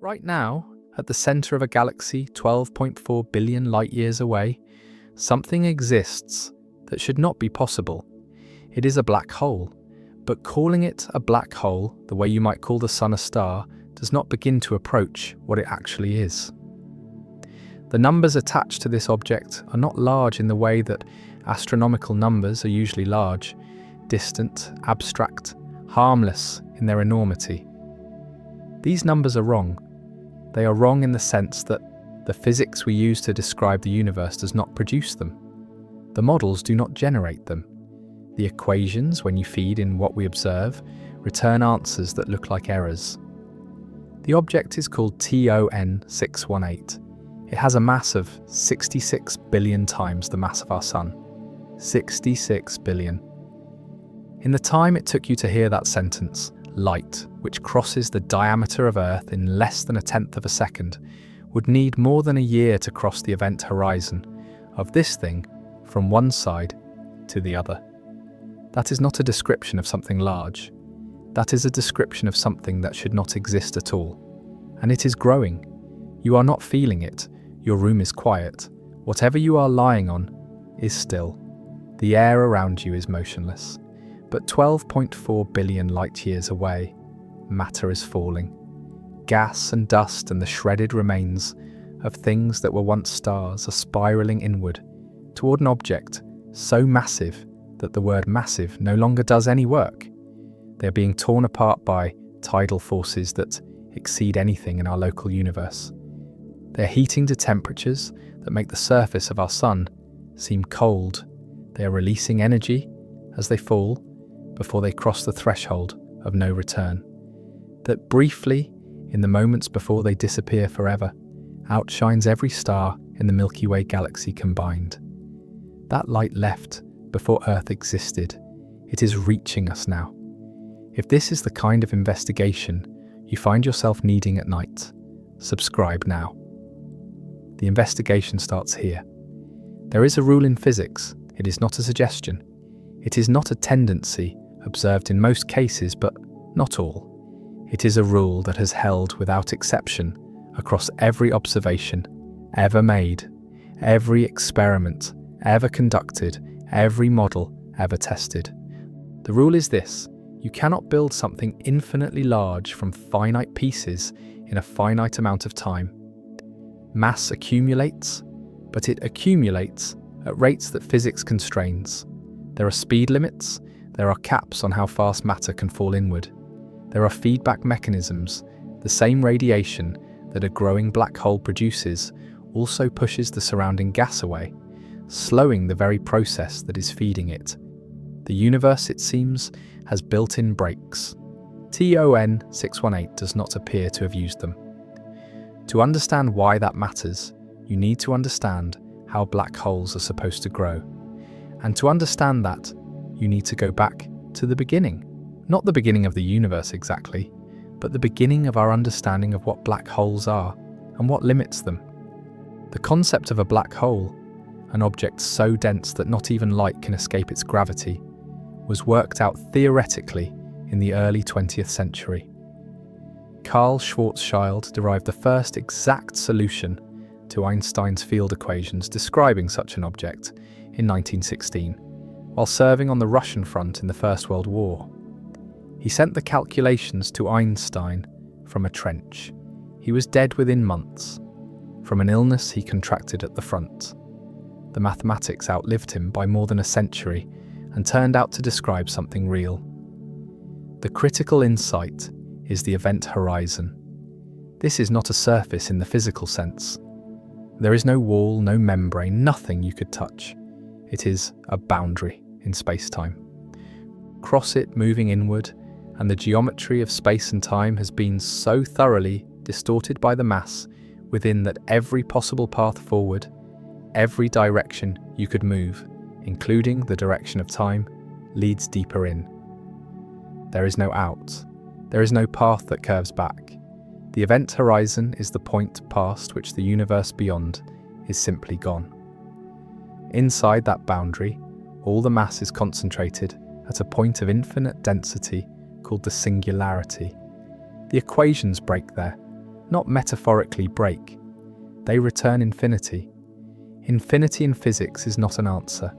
Right now, at the center of a galaxy 12.4 billion light-years away, something exists that should not be possible. It is a black hole, but calling it a black hole, the way you might call the sun a star, does not begin to approach what it actually is. The numbers attached to this object are not large in the way that astronomical numbers are usually large, distant, abstract, harmless in their enormity. These numbers are wrong. They are wrong in the sense that the physics we use to describe the universe does not produce them. The models do not generate them. The equations, when you feed in what we observe, return answers that look like errors. The object is called TON 618. It has a mass of 66 billion times the mass of our Sun. 66 billion. In the time it took you to hear that sentence, light, which crosses the diameter of Earth in less than 1/10 of a second, would need more than a year to cross the event horizon of this thing from one side to the other. That is not a description of something large. That is a description of something that should not exist at all. And it is growing. You are not feeling it. Your room is quiet. Whatever you are lying on is still. The air around you is motionless. But 12.4 billion light-years away, matter is falling. Gas and dust and the shredded remains of things that were once stars are spiraling inward toward an object so massive that the word massive no longer does any work. They are being torn apart by tidal forces that exceed anything in our local universe. They are heating to temperatures that make the surface of our sun seem cold. They are releasing energy as they fall before they cross the threshold of no return. That briefly, in the moments before they disappear forever, outshines every star in the Milky Way galaxy combined. That light left before Earth existed. It is reaching us now. If this is the kind of investigation you find yourself needing at night, subscribe now. The investigation starts here. There is a rule in physics. It is not a suggestion. It is not a tendency observed in most cases, but not all. It is a rule that has held without exception across every observation ever made, every experiment ever conducted, every model ever tested. The rule is this: you cannot build something infinitely large from finite pieces in a finite amount of time. Mass accumulates, but it accumulates at rates that physics constrains. There are speed limits, there are caps on how fast matter can fall inward. There are feedback mechanisms. The same radiation that a growing black hole produces also pushes the surrounding gas away, slowing the very process that is feeding it. The universe, it seems, has built-in brakes. TON 618 does not appear to have used them. To understand why that matters, you need to understand how black holes are supposed to grow. And to understand that, you need to go back to the beginning. Not the beginning of the universe exactly, but the beginning of our understanding of what black holes are and what limits them. The concept of a black hole, an object so dense that not even light can escape its gravity, was worked out theoretically in the early 20th century. Carl Schwarzschild derived the first exact solution to Einstein's field equations describing such an object in 1916, while serving on the Russian front in the First World War. He sent the calculations to Einstein from a trench. He was dead within months, from an illness he contracted at the front. The mathematics outlived him by more than a century and turned out to describe something real. The critical insight is the event horizon. This is not a surface in the physical sense. There is no wall, no membrane, nothing you could touch. It is a boundary in space-time. Cross it moving inward, and the geometry of space and time has been so thoroughly distorted by the mass within that every possible path forward, every direction you could move, including the direction of time, leads deeper in. There is no out. There is no path that curves back. The event horizon is the point past which the universe beyond is simply gone. Inside that boundary, all the mass is concentrated at a point of infinite density called the singularity. The equations break there. not metaphorically break. They return infinity. Infinity in physics is not an answer.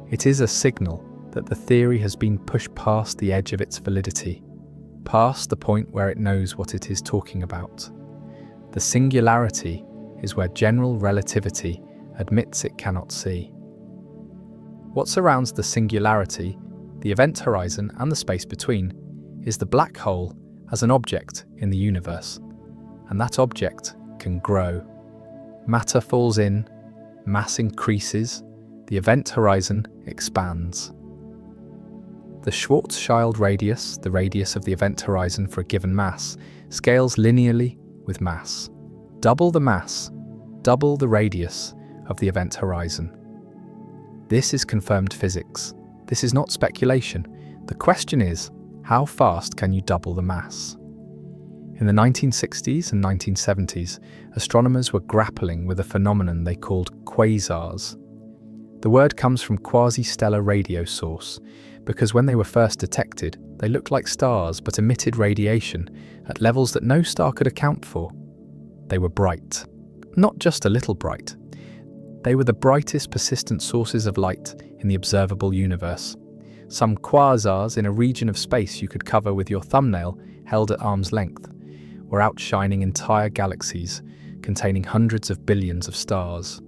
It is a signal that the theory has been pushed past the edge of its validity, past the point where it knows what it is talking about. The singularity is where general relativity admits it cannot see. What surrounds the singularity, the event horizon, and the space between is the black hole as an object in the universe, and that object can grow. Matter falls in, mass increases, the event horizon expands. The Schwarzschild radius, the radius of the event horizon for a given mass, scales linearly with mass. Double the mass, double the radius of the event horizon. This is confirmed physics. This is not speculation. The question is, how fast can you double the mass? In the 1960s and 1970s, astronomers were grappling with a phenomenon they called quasars. The word comes from quasi-stellar radio source, because when they were first detected, they looked like stars but emitted radiation at levels that no star could account for. They were bright. Not just a little bright. They were the brightest persistent sources of light in the observable universe. Some quasars in a region of space you could cover with your thumbnail held at arm's length were outshining entire galaxies containing hundreds of billions of stars.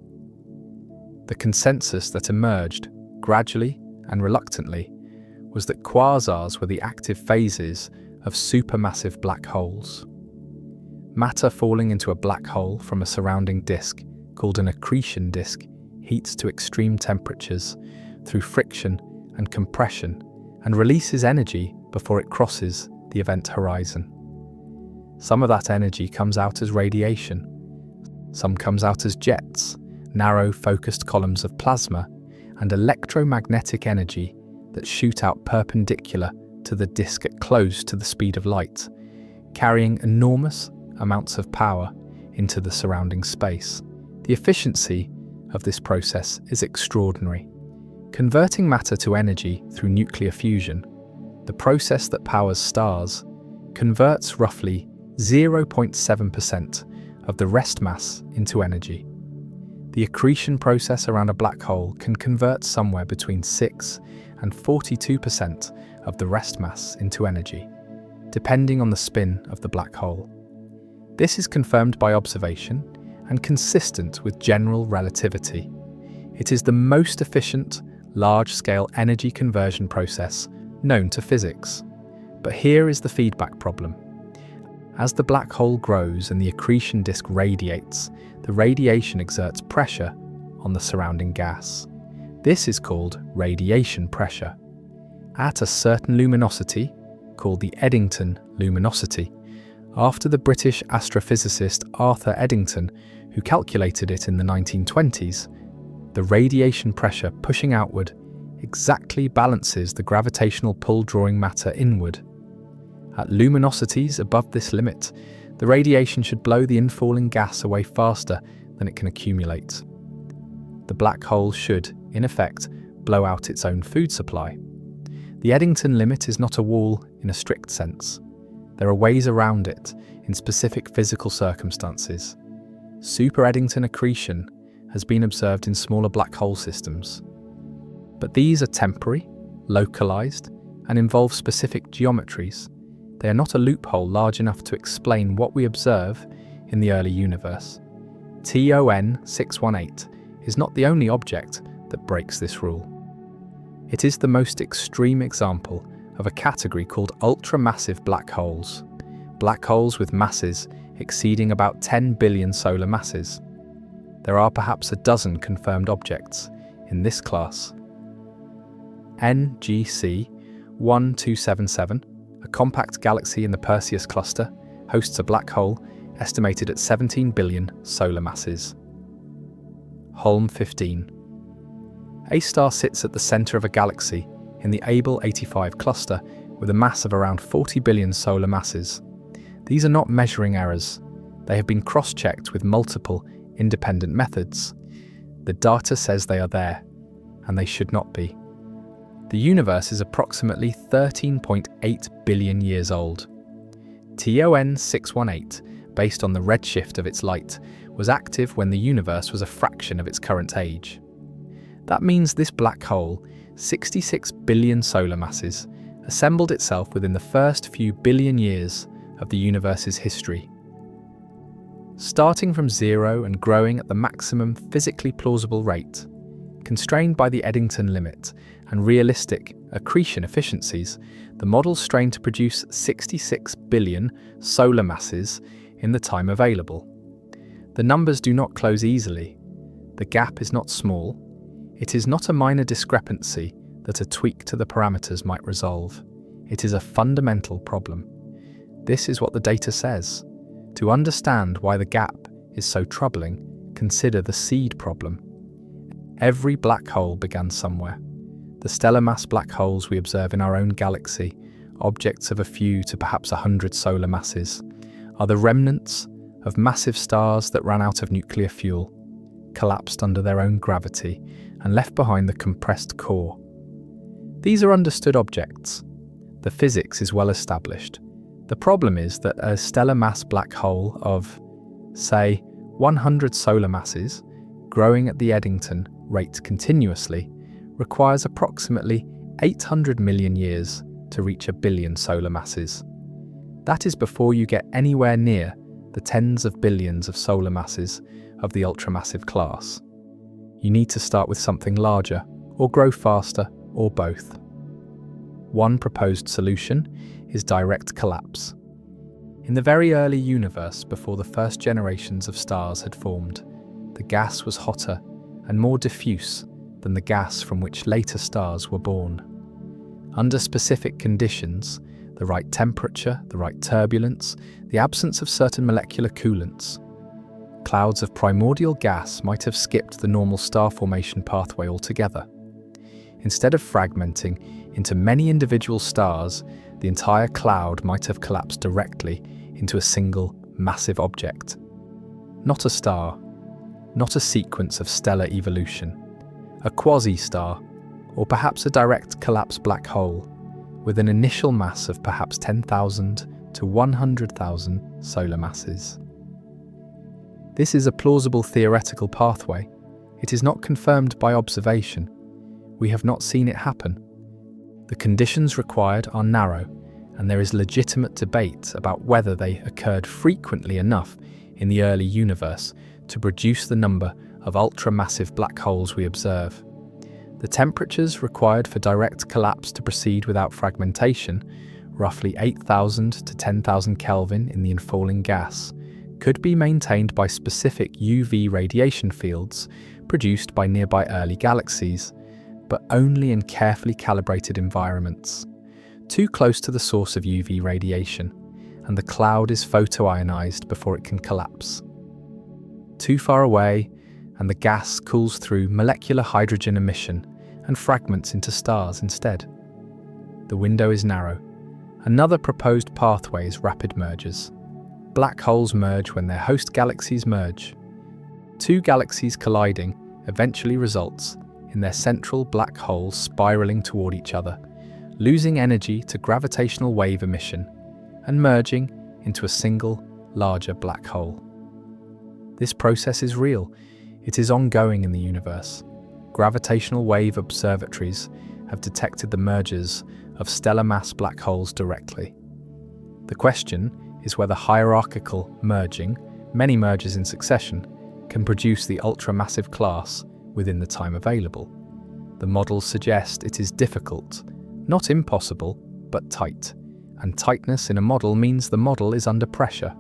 The consensus that emerged, gradually and reluctantly, was that quasars were the active phases of supermassive black holes. Matter falling into a black hole from a surrounding disk, called an accretion disk, heats to extreme temperatures through friction and compression and releases energy before it crosses the event horizon. Some of that energy comes out as radiation. Some comes out as jets, narrow focused columns of plasma, and electromagnetic energy that shoot out perpendicular to the disk at close to the speed of light, carrying enormous amounts of power into the surrounding space. The efficiency of this process is extraordinary. Converting matter to energy through nuclear fusion, the process that powers stars, converts roughly 0.7% of the rest mass into energy. The accretion process around a black hole can convert somewhere between 6 and 42% of the rest mass into energy, depending on the spin of the black hole. This is confirmed by observation and consistent with general relativity. It is the most efficient, large-scale energy conversion process known to physics. But here is the feedback problem. As the black hole grows and the accretion disk radiates, the radiation exerts pressure on the surrounding gas. This is called radiation pressure. At a certain luminosity, called the Eddington luminosity, after the British astrophysicist Arthur Eddington, who calculated it in the 1920s, the radiation pressure pushing outward exactly balances the gravitational pull drawing matter inward. At luminosities above this limit, the radiation should blow the infalling gas away faster than it can accumulate. The black hole should, in effect, blow out its own food supply. The Eddington limit is not a wall in a strict sense. There are ways around it in specific physical circumstances. Super Eddington accretion has been observed in smaller black hole systems. But these are temporary, localized, and involve specific geometries. They are not a loophole large enough to explain what we observe in the early universe. TON 618 is not the only object that breaks this rule. It is the most extreme example of a category called ultramassive black holes with masses exceeding about 10 billion solar masses. There are perhaps a dozen confirmed objects in this class. NGC 1277, a compact galaxy in the Perseus cluster, hosts a black hole estimated at 17 billion solar masses. Holm 15. A star sits at the center of a galaxy in the Abell 85 cluster with a mass of around 40 billion solar masses. These are not measuring errors. They have been cross-checked with multiple independent methods. The data says they are there, and they should not be. The universe is approximately 13.8 billion years old. TON 618 based on the redshift of its light, was active when the universe was a fraction of its current age. That means this black hole, 66 billion solar masses, assembled itself within the first few billion years of the universe's history. Starting from zero and growing at the maximum physically plausible rate, constrained by the Eddington limit and realistic accretion efficiencies, the models strain to produce 66 billion solar masses in the time available. The numbers do not close easily. The gap is not small. It is not a minor discrepancy that a tweak to the parameters might resolve. It is a fundamental problem. This is what the data says. To understand why the gap is so troubling, consider the seed problem. Every black hole began somewhere. The stellar mass black holes we observe in our own galaxy, objects of a few to perhaps 100 solar masses, are the remnants of massive stars that ran out of nuclear fuel, collapsed under their own gravity, and left behind the compressed core. These are understood objects. The physics is well established. The problem is that a stellar mass black hole of, say, 100 solar masses, growing at the Eddington rate continuously, requires approximately 800 million years to reach a billion solar masses. That is before you get anywhere near the tens of billions of solar masses of the ultramassive class. You need to start with something larger, or grow faster, or both. One proposed solution is direct collapse. In the very early universe, before the first generations of stars had formed, the gas was hotter and more diffuse than the gas from which later stars were born. Under specific conditions, the right temperature, the right turbulence, the absence of certain molecular coolants, clouds of primordial gas might have skipped the normal star formation pathway altogether. Instead of fragmenting into many individual stars, the entire cloud might have collapsed directly into a single massive object. Not a star, not a sequence of stellar evolution, a quasi-star, or perhaps a direct collapse black hole, with an initial mass of perhaps 10,000 to 100,000 solar masses. This is a plausible theoretical pathway. It is not confirmed by observation. We have not seen it happen. The conditions required are narrow, and there is legitimate debate about whether they occurred frequently enough in the early universe to produce the number of ultramassive black holes we observe. The temperatures required for direct collapse to proceed without fragmentation, roughly 8,000 to 10,000 Kelvin in the infalling gas, could be maintained by specific UV radiation fields produced by nearby early galaxies, but only in carefully calibrated environments. Too close to the source of UV radiation, and the cloud is photoionized before it can collapse. Too far away, and the gas cools through molecular hydrogen emission and fragments into stars instead. The window is narrow. Another proposed pathway is rapid mergers. Black holes merge when their host galaxies merge. Two galaxies colliding eventually results in their central black holes spiraling toward each other, losing energy to gravitational wave emission and merging into a single, larger black hole. This process is real. It is ongoing in the universe. Gravitational wave observatories have detected the mergers of stellar mass black holes directly. The question is whether hierarchical merging, many mergers in succession, can produce the ultramassive class within the time available. The models suggest it is difficult, not impossible, but tight, and tightness in a model means the model is under pressure.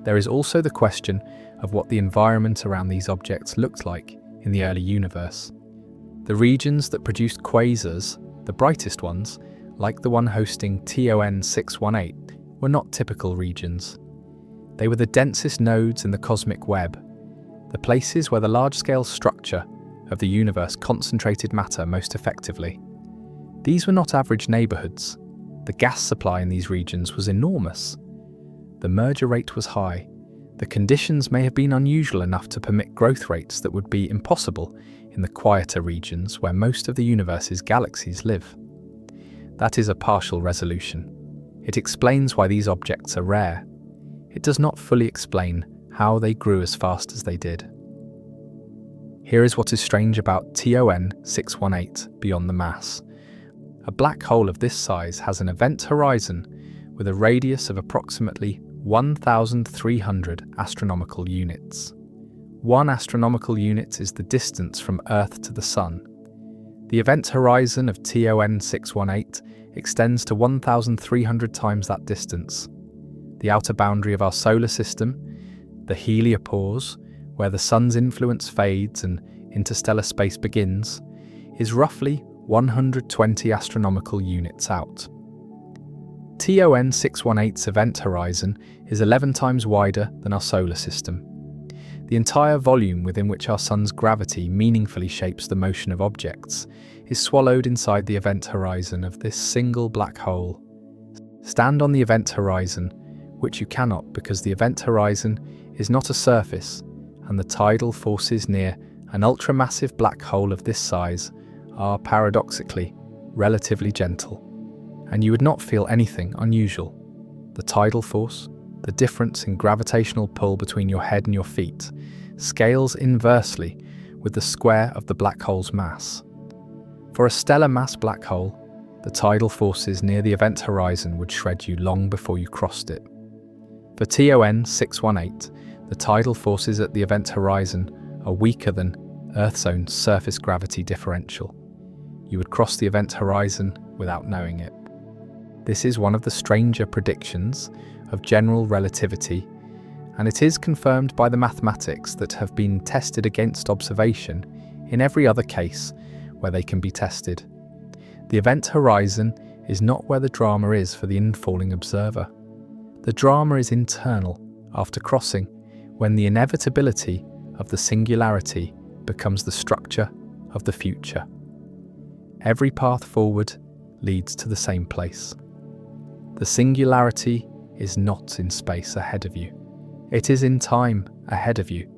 There is also the question of what the environment around these objects looked like in the early universe. The regions that produced quasars, the brightest ones, like the one hosting TON 618, were not typical regions. They were the densest nodes in the cosmic web, the places where the large-scale structure of the universe concentrated matter most effectively. These were not average neighborhoods. The gas supply in these regions was enormous. The merger rate was high. The conditions may have been unusual enough to permit growth rates that would be impossible in the quieter regions where most of the universe's galaxies live. That is a partial resolution. It explains why these objects are rare. it does not fully explain how they grew as fast as they did. Here is what is strange about TON 618 beyond the mass. A black hole of this size has an event horizon with a radius of approximately 1,300 astronomical units. 1 astronomical unit is the distance from Earth to the Sun. The event horizon of TON 618 extends to 1,300 times that distance. The outer boundary of our solar system, the heliopause, where the Sun's influence fades and interstellar space begins, is roughly 120 astronomical units out. TON 618's event horizon is 11 times wider than our solar system. The entire volume within which our Sun's gravity meaningfully shapes the motion of objects is swallowed inside the event horizon of this single black hole. Stand on the event horizon, which you cannot because the event horizon is not a surface, and the tidal forces near an ultramassive black hole of this size are, paradoxically, relatively gentle, and you would not feel anything unusual. The tidal force, the difference in gravitational pull between your head and your feet, scales inversely with the square of the black hole's mass. For a stellar mass black hole, the tidal forces near the event horizon would shred you long before you crossed it. For TON 618, the tidal forces at the event horizon are weaker than Earth's own surface gravity differential. You would cross the event horizon without knowing it. This is one of the stranger predictions of general relativity, and it is confirmed by the mathematics that have been tested against observation in every other case where they can be tested. The event horizon is not where the drama is for the infalling observer. The drama is internal after crossing, when the inevitability of the singularity becomes the structure of the future. Every path forward leads to the same place. The singularity is not in space ahead of you. It is in time ahead of you.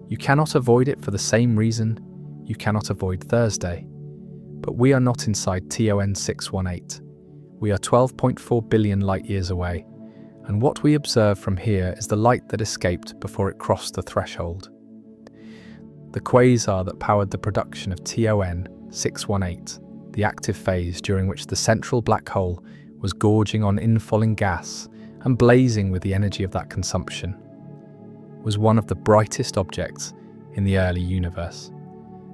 You cannot avoid it for the same reason you cannot avoid Thursday. But we are not inside TON 618. We are 12.4 billion light years away, and what we observe from here is the light that escaped before it crossed the threshold. The quasar that powered the production of TON 618, the active phase during which the central black hole was gorging on infalling gas and blazing with the energy of that consumption, was one of the brightest objects in the early universe.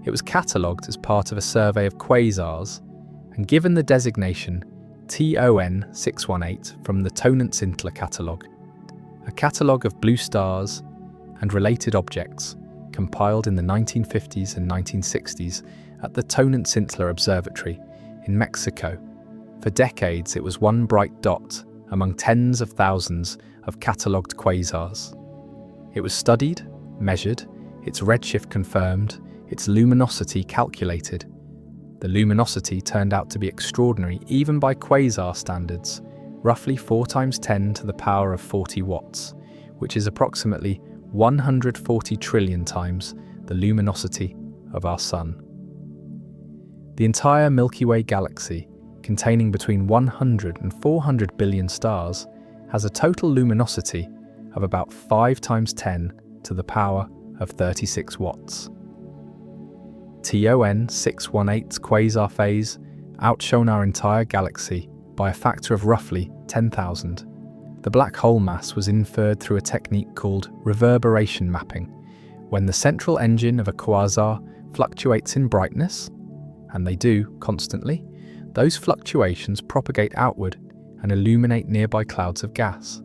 It was catalogued as part of a survey of quasars and given the designation TON 618 from the Tonnant-Zintler catalogue, a catalogue of blue stars and related objects compiled in the 1950s and 1960s at the Tonnant-Zintler Observatory in Mexico. For decades, it was one bright dot among tens of thousands of catalogued quasars. It was studied, measured, its redshift confirmed, its luminosity calculated. The luminosity turned out to be extraordinary even by quasar standards, roughly 4 times 10 to the power of 40 watts, which is approximately 140 trillion times the luminosity of our Sun. The entire Milky Way galaxy, containing between 100 and 400 billion stars, has a total luminosity of about 5 times 10 to the power of 36 watts. TON 618's quasar phase outshone our entire galaxy by a factor of roughly 10,000. The black hole mass was inferred through a technique called reverberation mapping. When the central engine of a quasar fluctuates in brightness, and they do constantly, those fluctuations propagate outward and illuminate nearby clouds of gas.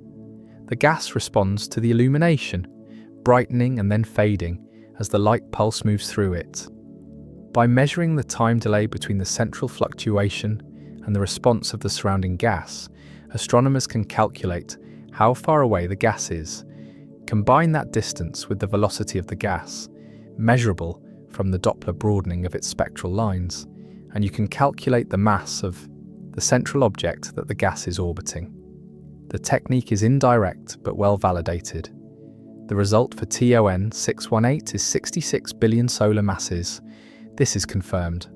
The gas responds to the illumination, brightening and then fading as the light pulse moves through it. By measuring the time delay between the central fluctuation and the response of the surrounding gas, astronomers can calculate how far away the gas is. Combine that distance with the velocity of the gas, measurable from the Doppler broadening of its spectral lines, and you can calculate the mass of the central object that the gas is orbiting. The technique is indirect but well validated. The result for TON 618 is 66 billion solar masses. This is confirmed.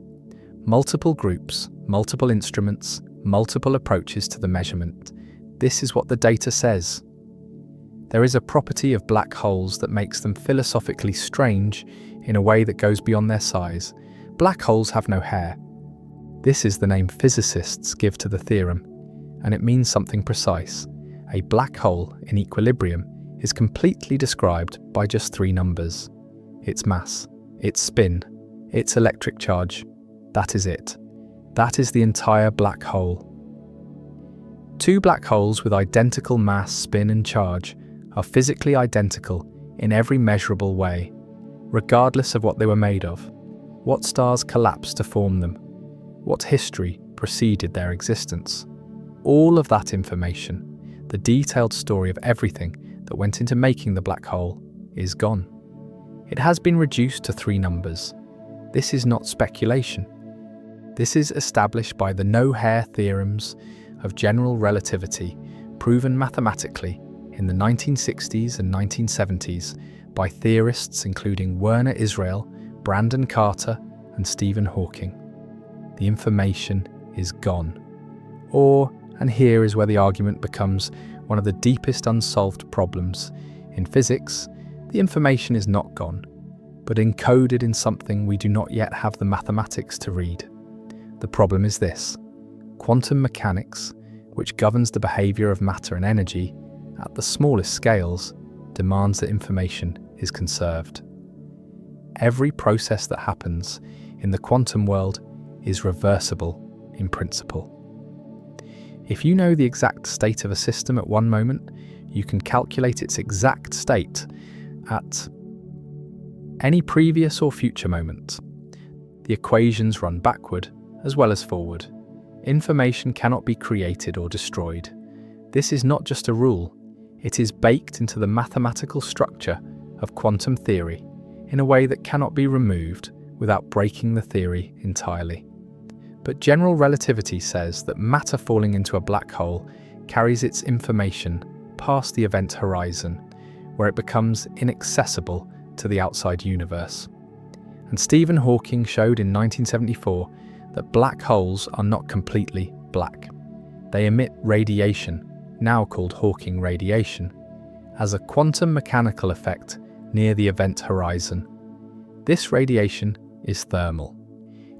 Multiple groups, multiple instruments, multiple approaches to the measurement. This is what the data says. There is a property of black holes that makes them philosophically strange in a way that goes beyond their size. Black holes have no hair. This is the name physicists give to the theorem, and it means something precise. A black hole in equilibrium is completely described by just 3 numbers. Its mass, its spin, its electric charge. That is it. That is the entire black hole. 2 black holes with identical mass, spin and charge are physically identical in every measurable way, regardless of what they were made of, what stars collapsed to form them, what history preceded their existence. All of that information, the detailed story of everything that went into making the black hole, is gone. It has been reduced to 3 numbers. This is not speculation. This is established by the no-hair theorems of general relativity, proven mathematically in the 1960s and 1970s by theorists including Werner Israel, Brandon Carter, and Stephen Hawking. The information is gone. And here is where the argument becomes one of the deepest unsolved problems. In physics, the information is not gone, but encoded in something we do not yet have the mathematics to read. The problem is this: quantum mechanics, which governs the behavior of matter and energy at the smallest scales, demands that information is conserved. Every process that happens in the quantum world is reversible in principle. If you know the exact state of a system at one moment, you can calculate its exact state at any previous or future moment. The equations run backward as well as forward. Information cannot be created or destroyed. This is not just a rule, it is baked into the mathematical structure of quantum theory in a way that cannot be removed without breaking the theory entirely. But general relativity says that matter falling into a black hole carries its information past the event horizon, where it becomes inaccessible to the outside universe. And Stephen Hawking showed in 1974 that black holes are not completely black. They emit radiation, now called Hawking radiation, as a quantum mechanical effect near the event horizon. This radiation is thermal.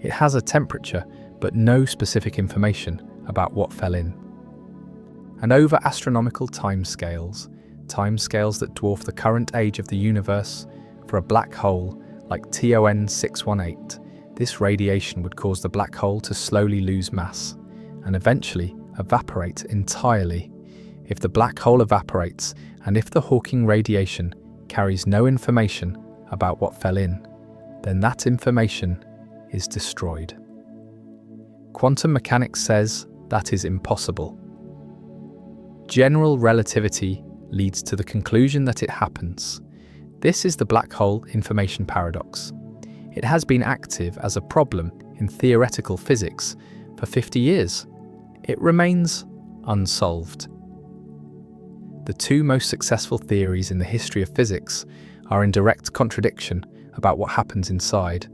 It has a temperature, but no specific information about what fell in. And over astronomical timescales that dwarf the current age of the universe, for a black hole like TON 618, this radiation would cause the black hole to slowly lose mass and eventually evaporate entirely. If the black hole evaporates and if the Hawking radiation carries no information about what fell in, then that information is destroyed. Quantum mechanics says that is impossible. General relativity leads to the conclusion that it happens. This is the black hole information paradox. It has been active as a problem in theoretical physics for 50 years. It remains unsolved. The 2 most successful theories in the history of physics are in direct contradiction about what happens inside,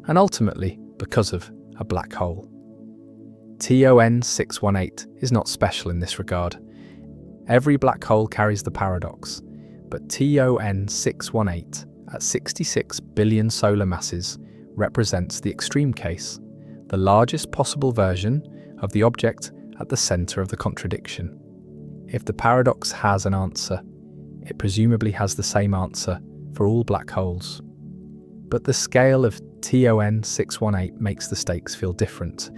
and ultimately because of a black hole. TON 618 is not special in this regard. Every black hole carries the paradox, but TON 618 at 66 billion solar masses represents the extreme case, the largest possible version of the object at the center of the contradiction. If the paradox has an answer, it presumably has the same answer for all black holes. But the scale of TON 618 makes the stakes feel different.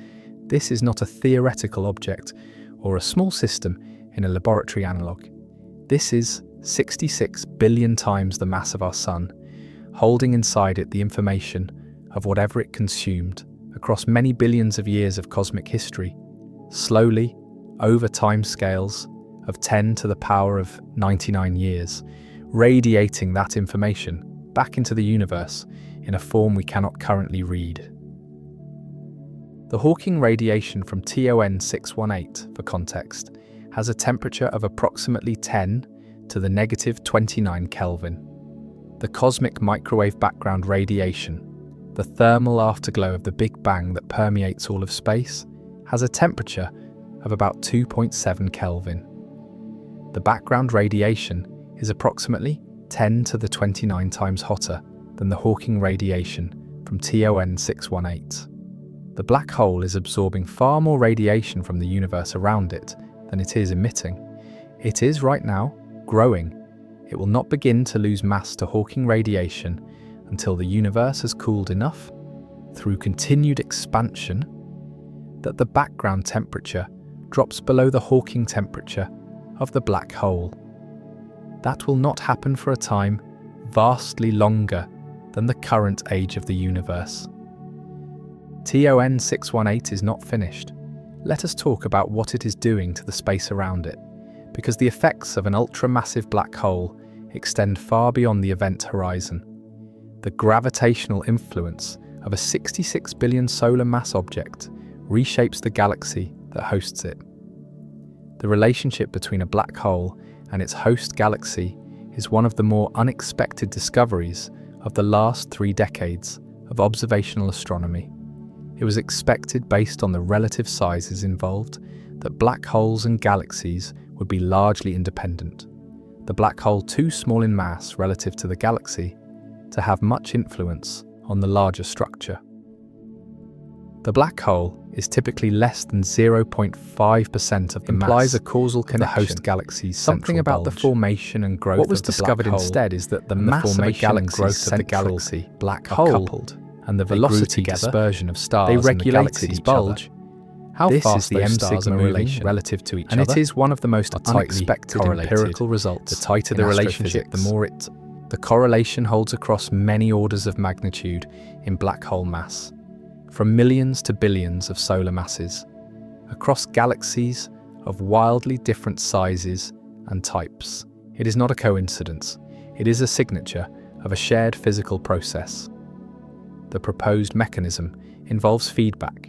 This is not a theoretical object or a small system in a laboratory analog. This is 66 billion times the mass of our Sun, holding inside it the information of whatever it consumed across many billions of years of cosmic history, slowly, over time scales of 10 to the power of 99 years, radiating that information back into the universe in a form we cannot currently read. The Hawking radiation from TON 618, for context, has a temperature of approximately 10 to the negative 29 Kelvin. The cosmic microwave background radiation, the thermal afterglow of the Big Bang that permeates all of space, has a temperature of about 2.7 Kelvin. The background radiation is approximately 10 to the 29 times hotter than the Hawking radiation from TON 618. The black hole is absorbing far more radiation from the universe around it than it is emitting. It is right now growing. It will not begin to lose mass to Hawking radiation until the universe has cooled enough through continued expansion that the background temperature drops below the Hawking temperature of the black hole. That will not happen for a time vastly longer than the current age of the universe. TON 618 is not finished. Let us talk about what it is doing to the space around it, because the effects of an ultramassive black hole extend far beyond the event horizon. The gravitational influence of a 66 billion solar mass object reshapes the galaxy that hosts it. The relationship between a black hole and its host galaxy is one of the more unexpected discoveries of the last 3 decades of observational astronomy. It was expected, based on the relative sizes involved, that black holes and galaxies would be largely independent. The black hole too small in mass relative to the galaxy to have much influence on the larger structure. The black hole is typically less than 0.5% of the mass. Implies a causal connection. The host galaxy's something about bulge. The formation and growth. What was discovered instead is that the mass of a galaxy's growth of the galaxy black hole coupled, and the velocity dispersion of stars they regulate its bulge. How this fast is the M-sigma relation relative to each other, and it is one of the most unexpected empirical results. The tighter the relationship, the more it. The correlation holds across many orders of magnitude in black hole mass, from millions to billions of solar masses, across galaxies of wildly different sizes and types. It is not a coincidence. It is a signature of a shared physical process. The proposed mechanism involves feedback.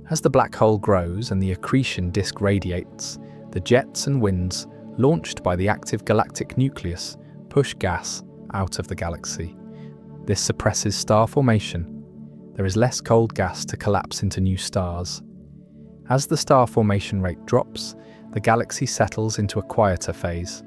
As the black hole grows and the accretion disk radiates, the jets and winds launched by the active galactic nucleus push gas out of the galaxy. This suppresses star formation. There is less cold gas to collapse into new stars. As the star formation rate drops, the galaxy settles into a quieter phase.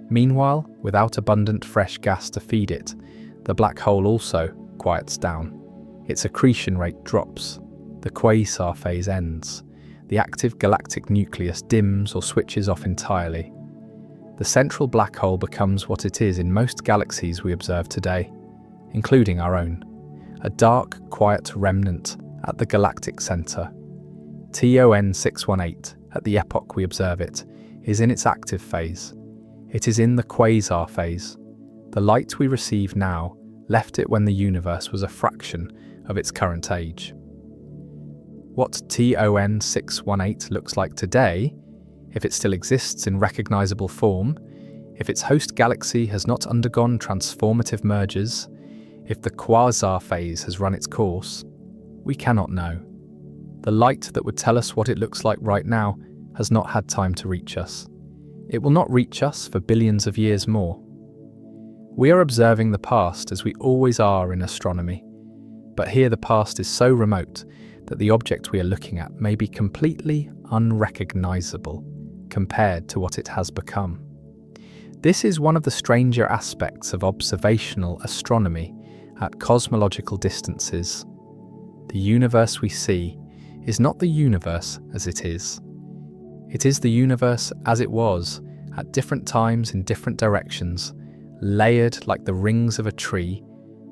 Meanwhile, without abundant fresh gas to feed it, the black hole also quiets down. Its accretion rate drops. The quasar phase ends. The active galactic nucleus dims or switches off entirely. The central black hole becomes what it is in most galaxies we observe today, including our own, a dark, quiet remnant at the galactic center. TON 618, at the epoch we observe it, is in its active phase. It is in the quasar phase. The light we receive now left it when the universe was a fraction of its current age. What TON 618 looks like today, if it still exists in recognizable form, if its host galaxy has not undergone transformative mergers, if the quasar phase has run its course, we cannot know. The light that would tell us what it looks like right now has not had time to reach us. It will not reach us for billions of years more. We are observing the past as we always are in astronomy, but here the past is so remote that the object we are looking at may be completely unrecognizable compared to what it has become. This is one of the stranger aspects of observational astronomy at cosmological distances. The universe we see is not the universe as it is. It is the universe as it was, at different times in different directions, layered like the rings of a tree,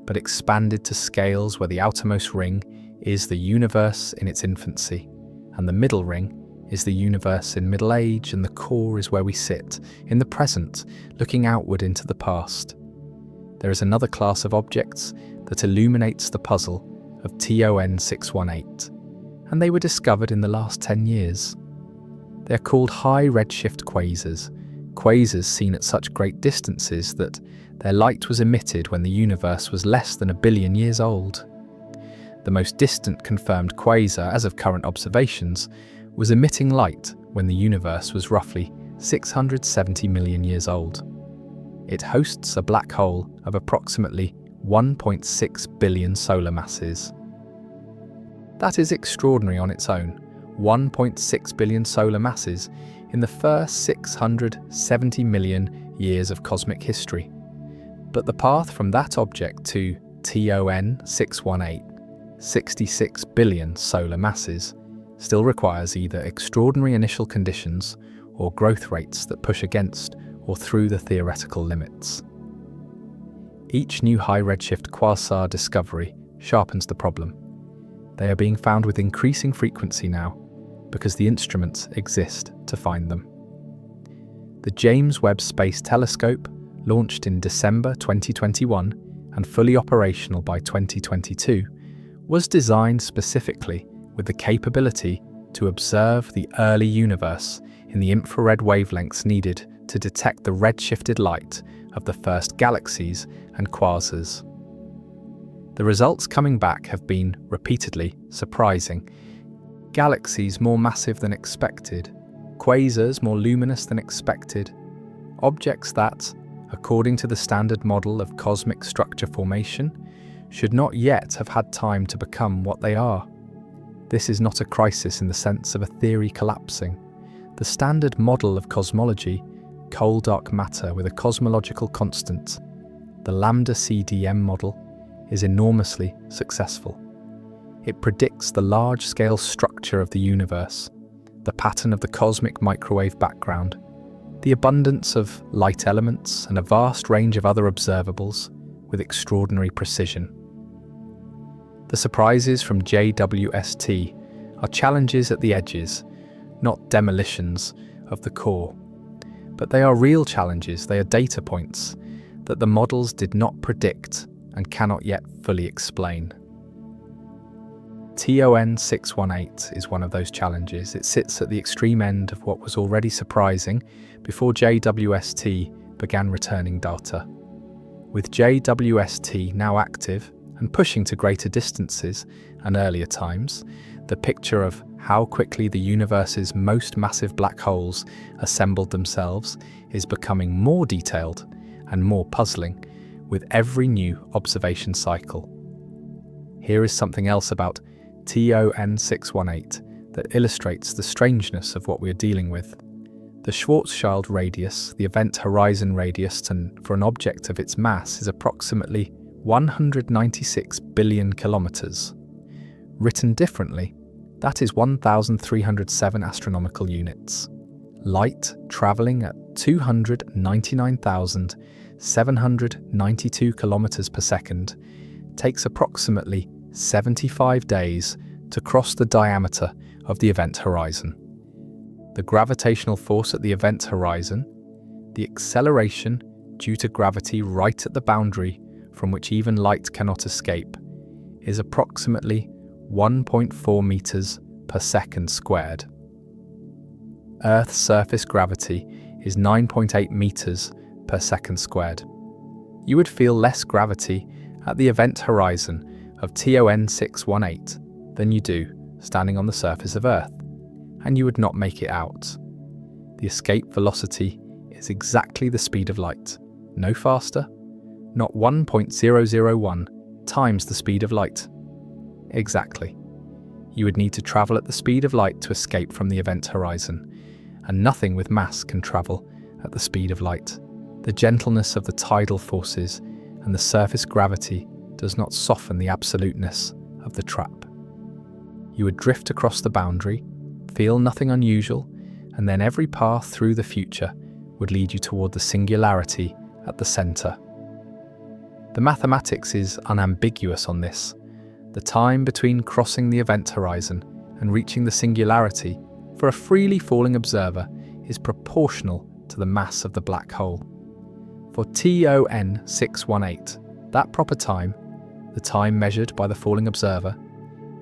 but expanded to scales where the outermost ring is the universe in its infancy, and the middle ring is the universe in middle age, and the core is where we sit, in the present, looking outward into the past. There is another class of objects that illuminates the puzzle of TON 618, and they were discovered in the last 10 years. They are called high redshift quasars, quasars seen at such great distances that their light was emitted when the universe was less than 1 billion years old. The most distant confirmed quasar, as of current observations, was emitting light when the universe was roughly 670 million years old. It hosts a black hole of approximately 1.6 billion solar masses. That is extraordinary on its own, 1.6 billion solar masses in the first 670 million years of cosmic history. But the path from that object to TON 618, 66 billion solar masses, still requires either extraordinary initial conditions or growth rates that push against or through the theoretical limits. Each new high redshift quasar discovery sharpens the problem. They are being found with increasing frequency now because the instruments exist to find them. The James Webb Space Telescope, launched in December 2021 and fully operational by 2022, was designed specifically with the capability to observe the early universe in the infrared wavelengths needed to detect the redshifted light of the first galaxies and quasars. The results coming back have been repeatedly surprising. Galaxies more massive than expected, quasars more luminous than expected, objects that, according to the standard model of cosmic structure formation, should not yet have had time to become what they are. This is not a crisis in the sense of a theory collapsing. The standard model of cosmology, cold dark matter with a cosmological constant, the lambda CDM model, is enormously successful. It predicts the large-scale structure of the universe, the pattern of the cosmic microwave background, the abundance of light elements, and a vast range of other observables with extraordinary precision. The surprises from JWST are challenges at the edges, not demolitions of the core. But they are real challenges, they are data points that the models did not predict and cannot yet fully explain. TON 618 is one of those challenges. It sits at the extreme end of what was already surprising before JWST began returning data. With JWST now active and pushing to greater distances and earlier times, the picture of how quickly the universe's most massive black holes assembled themselves is becoming more detailed and more puzzling with every new observation cycle. Here is something else about TON 618 that illustrates the strangeness of what we are dealing with. The Schwarzschild radius, the event horizon radius, for an object of its mass is approximately 196 billion kilometers. Written differently, that is 1,307 astronomical units. Light traveling at 299,792 kilometers per second takes approximately 75 days to cross the diameter of the event horizon. The gravitational force at the event horizon, the acceleration due to gravity right at the boundary from which even light cannot escape, is approximately 1.4 meters per second squared. Earth's surface gravity is 9.8 meters per second squared. You would feel less gravity at the event horizon of TON 618 than you do standing on the surface of Earth, and you would not make it out. The escape velocity is exactly the speed of light, no faster, not 1.001 times the speed of light. Exactly. You would need to travel at the speed of light to escape from the event horizon, and nothing with mass can travel at the speed of light. The gentleness of the tidal forces and the surface gravity does not soften the absoluteness of the trap. You would drift across the boundary, feel nothing unusual, and then every path through the future would lead you toward the singularity at the center. The mathematics is unambiguous on this. The time between crossing the event horizon and reaching the singularity for a freely falling observer is proportional to the mass of the black hole. For TON 618, that proper time, the time measured by the falling observer,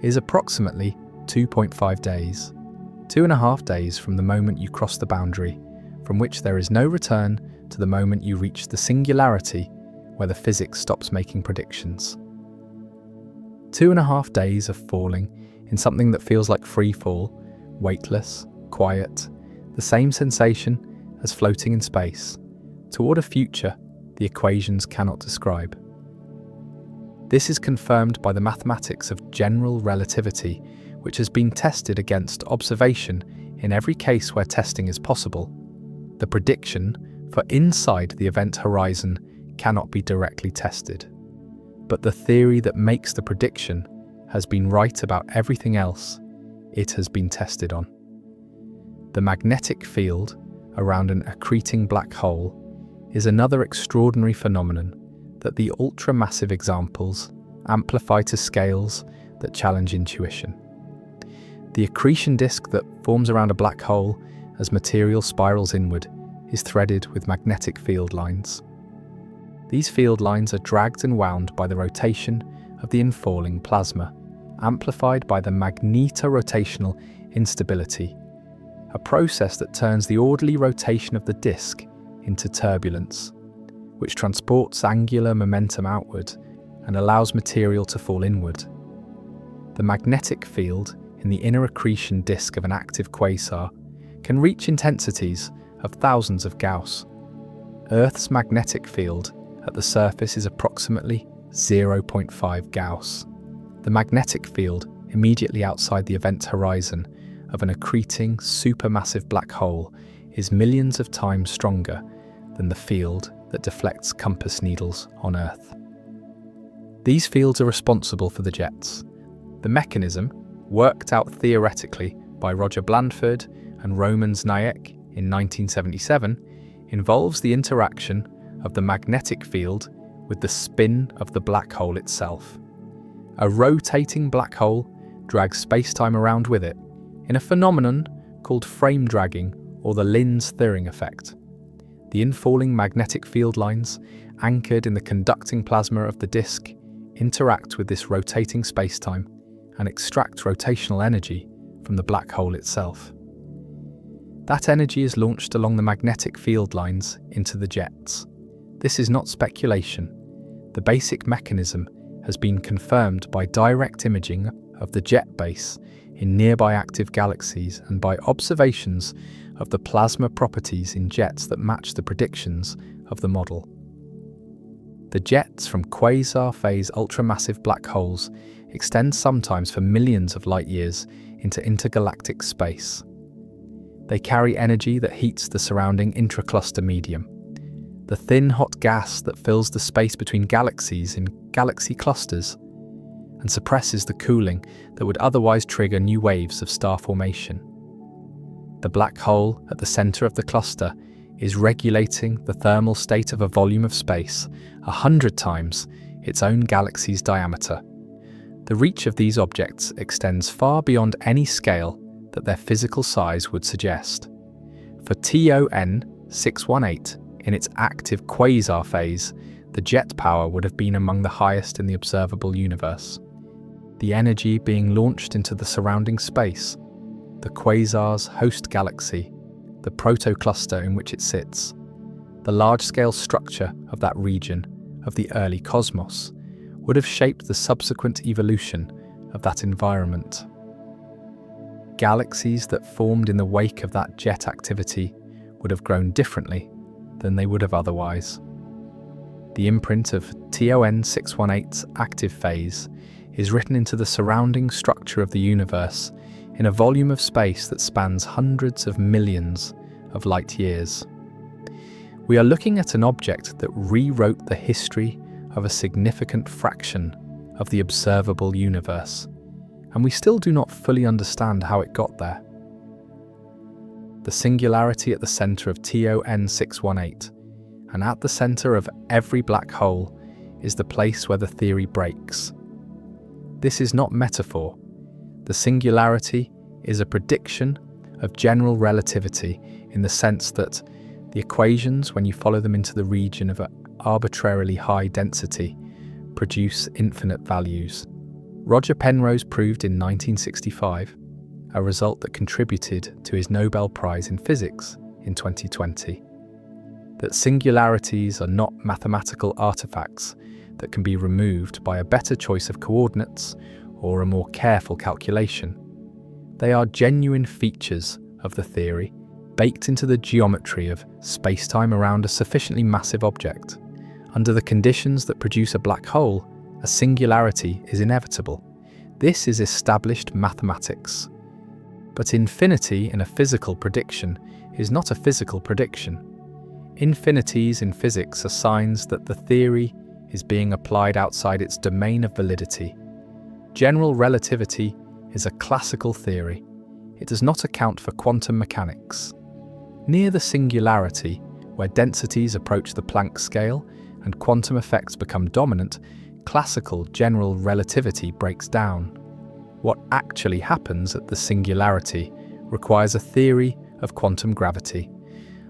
is approximately 2.5 days. 2.5 days from the moment you cross the boundary, from which there is no return to the moment you reach the singularity where the physics stops making predictions. 2.5 days of falling in something that feels like free fall, weightless, quiet, the same sensation as floating in space, toward a future the equations cannot describe. This is confirmed by the mathematics of general relativity, which has been tested against observation in every case where testing is possible. The prediction for inside the event horizon cannot be directly tested. But the theory that makes the prediction has been right about everything else it has been tested on. The magnetic field around an accreting black hole is another extraordinary phenomenon that the ultramassive examples amplify to scales that challenge intuition. The accretion disk that forms around a black hole as material spirals inward is threaded with magnetic field lines. These field lines are dragged and wound by the rotation of the infalling plasma, amplified by the magnetorotational instability, a process that turns the orderly rotation of the disk into turbulence, which transports angular momentum outward and allows material to fall inward. The magnetic field in the inner accretion disk of an active quasar can reach intensities of thousands of Gauss. Earth's magnetic field at the surface is approximately 0.5 Gauss. The magnetic field immediately outside the event horizon of an accreting supermassive black hole is millions of times stronger than the field that deflects compass needles on Earth. These fields are responsible for the jets. The mechanism, worked out theoretically by Roger Blandford and Roman Znayak in 1977, involves the interaction of the magnetic field with the spin of the black hole itself. A rotating black hole drags space-time around with it in a phenomenon called frame dragging or the Linz-Thirring effect. The infalling magnetic field lines, anchored in the conducting plasma of the disk, interact with this rotating space-time and extract rotational energy from the black hole itself. That energy is launched along the magnetic field lines into the jets. This is not speculation. The basic mechanism has been confirmed by direct imaging of the jet base in nearby active galaxies and by observations of the plasma properties in jets that match the predictions of the model. The jets from quasar-phase ultramassive black holes extend sometimes for millions of light years into intergalactic space. They carry energy that heats the surrounding intracluster medium, the thin hot gas that fills the space between galaxies in galaxy clusters, and suppresses the cooling that would otherwise trigger new waves of star formation. The black hole at the center of the cluster is regulating the thermal state of a volume of space 100 times its own galaxy's diameter. The reach of these objects extends far beyond any scale that their physical size would suggest. For TON 618, in its active quasar phase, the jet power would have been among the highest in the observable universe. The energy being launched into the surrounding space, the quasar's host galaxy, the protocluster in which it sits, the large-scale structure of that region of the early cosmos, would have shaped the subsequent evolution of that environment. Galaxies that formed in the wake of that jet activity would have grown differently than they would have otherwise. The imprint of TON 618's active phase is written into the surrounding structure of the universe in a volume of space that spans hundreds of millions of light years. We are looking at an object that rewrote the history of a significant fraction of the observable universe, and we still do not fully understand how it got there. The singularity at the center of TON 618, and at the center of every black hole, is the place where the theory breaks. This is not metaphor. The singularity is a prediction of general relativity in the sense that the equations, when you follow them into the region of an arbitrarily high density, produce infinite values. Roger Penrose proved in 1965, a result that contributed to his Nobel Prize in Physics in 2020, that singularities are not mathematical artifacts that can be removed by a better choice of coordinates or a more careful calculation. They are genuine features of the theory, baked into the geometry of space-time around a sufficiently massive object. Under the conditions that produce a black hole, a singularity is inevitable. This is established mathematics. But infinity in a physical prediction is not a physical prediction. Infinities in physics are signs that the theory is being applied outside its domain of validity. General relativity is a classical theory. It does not account for quantum mechanics. Near the singularity, where densities approach the Planck scale and quantum effects become dominant, classical general relativity breaks down. What actually happens at the singularity requires a theory of quantum gravity,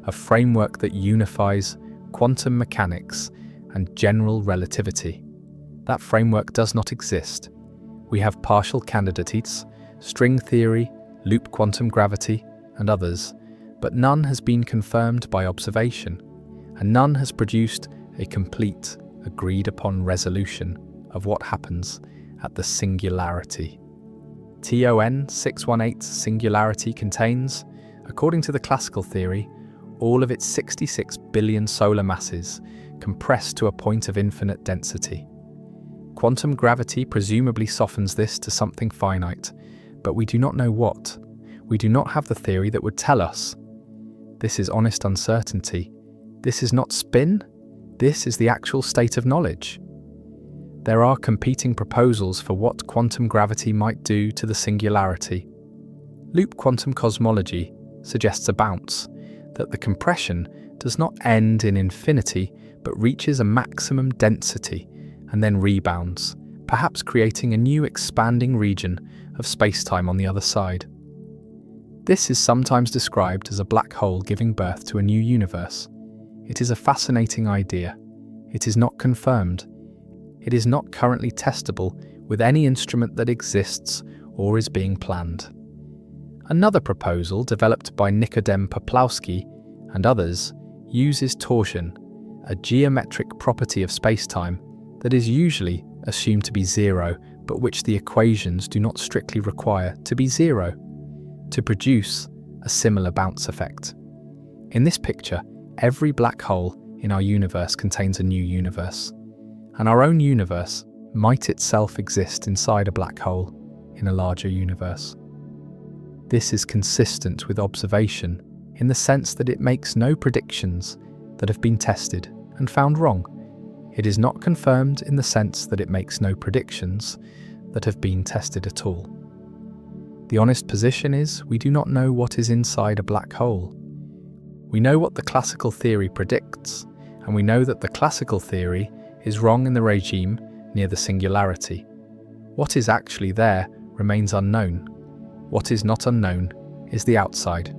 a framework that unifies quantum mechanics and general relativity. That framework does not exist. We have partial candidates, string theory, loop quantum gravity, and others, but none has been confirmed by observation, and none has produced a complete, agreed-upon resolution of what happens at the singularity. TON 618 singularity contains, according to the classical theory, all of its 66 billion solar masses compressed to a point of infinite density. Quantum gravity presumably softens this to something finite, but we do not know what. We do not have the theory that would tell us. This is honest uncertainty. This is not spin. This is the actual state of knowledge. There are competing proposals for what quantum gravity might do to the singularity. Loop quantum cosmology suggests a bounce, that the compression does not end in infinity but reaches a maximum density and then rebounds, perhaps creating a new expanding region of spacetime on the other side. This is sometimes described as a black hole giving birth to a new universe. It is a fascinating idea. It is not confirmed. It is not currently testable with any instrument that exists or is being planned. Another proposal developed by Nikodem Poplawski and others uses torsion, a geometric property of spacetime that is usually assumed to be zero, but which the equations do not strictly require to be zero, to produce a similar bounce effect. In this picture, every black hole in our universe contains a new universe, and our own universe might itself exist inside a black hole in a larger universe. This is consistent with observation in the sense that it makes no predictions that have been tested and found wrong. It is not confirmed in the sense that it makes no predictions that have been tested at all. The honest position is we do not know what is inside a black hole. We know what the classical theory predicts, and we know that the classical theory is wrong in the regime near the singularity. What is actually there remains unknown. What is not unknown is the outside.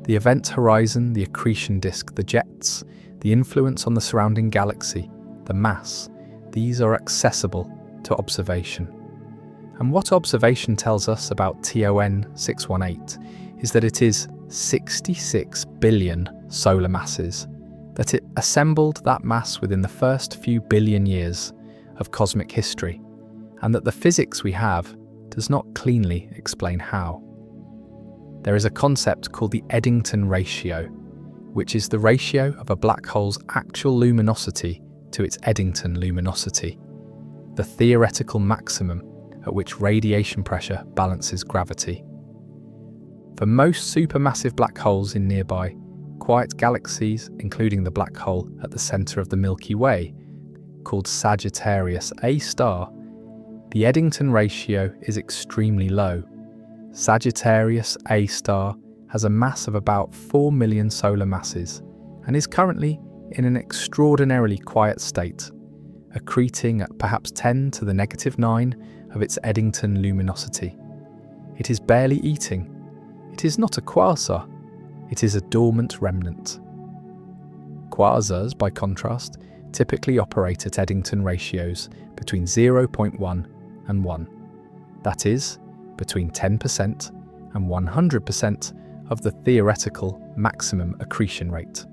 The event horizon, the accretion disk, the jets, the influence on the surrounding galaxy, the mass, these are accessible to observation. And what observation tells us about TON 618 is that it is 66 billion solar masses, that it assembled that mass within the first few billion years of cosmic history, and that the physics we have does not cleanly explain how. There is a concept called the Eddington ratio, which is the ratio of a black hole's actual luminosity to its Eddington luminosity, the theoretical maximum at which radiation pressure balances gravity. For most supermassive black holes in nearby, quiet galaxies, including the black hole at the centre of the Milky Way, called Sagittarius A star, the Eddington ratio is extremely low. Sagittarius A star has a mass of about 4 million solar masses and is currently in an extraordinarily quiet state, accreting at perhaps 10 to the negative 9 of its Eddington luminosity. It is barely eating. It is not a quasar. It is a dormant remnant. Quasars, by contrast, typically operate at Eddington ratios between 0.1 and 1. That is, between 10% and 100% of the theoretical maximum accretion rate.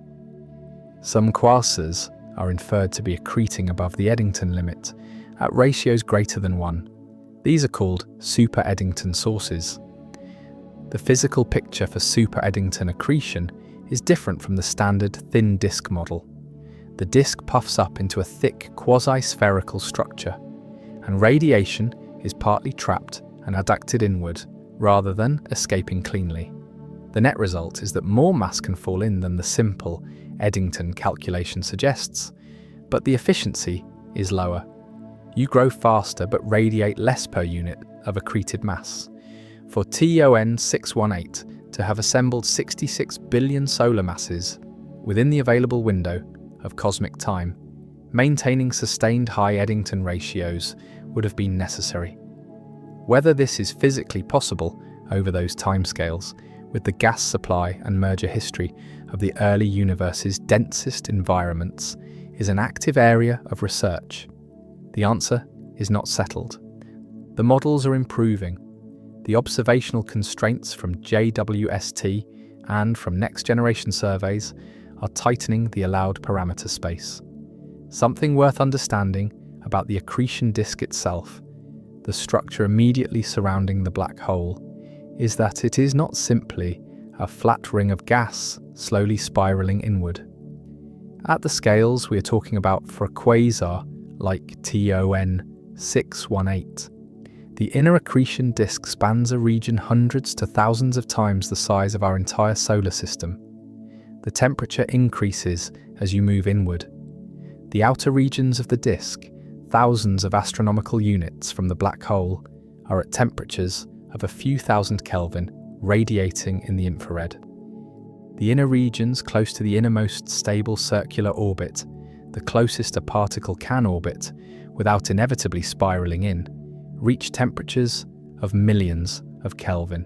Some quasars are inferred to be accreting above the Eddington limit at ratios greater than 1. These are called super Eddington sources. The physical picture for super Eddington accretion is different from the standard thin disk model. The disk puffs up into a thick quasi-spherical structure, and radiation is partly trapped and adducted inward rather than escaping cleanly. The net result is that more mass can fall in than the simple Eddington calculation suggests, but the efficiency is lower. You grow faster but radiate less per unit of accreted mass. For TON 618 to have assembled 66 billion solar masses within the available window of cosmic time, maintaining sustained high Eddington ratios would have been necessary. Whether this is physically possible over those timescales, with the gas supply and merger history of the early universe's densest environments, is an active area of research. The answer is not settled. The models are improving. The observational constraints from JWST and from next-generation surveys are tightening the allowed parameter space. Something worth understanding about the accretion disk itself, the structure immediately surrounding the black hole, is that it is not simply a flat ring of gas slowly spiraling inward. At the scales we are talking about for a quasar like TON 618, the inner accretion disk spans a region hundreds to thousands of times the size of our entire solar system. The temperature increases as you move inward. The outer regions of the disk, thousands of astronomical units from the black hole, are at temperatures of a few thousand Kelvin, radiating in the infrared. The inner regions close to the innermost stable circular orbit, the closest a particle can orbit, without inevitably spiraling in, reach temperatures of millions of Kelvin,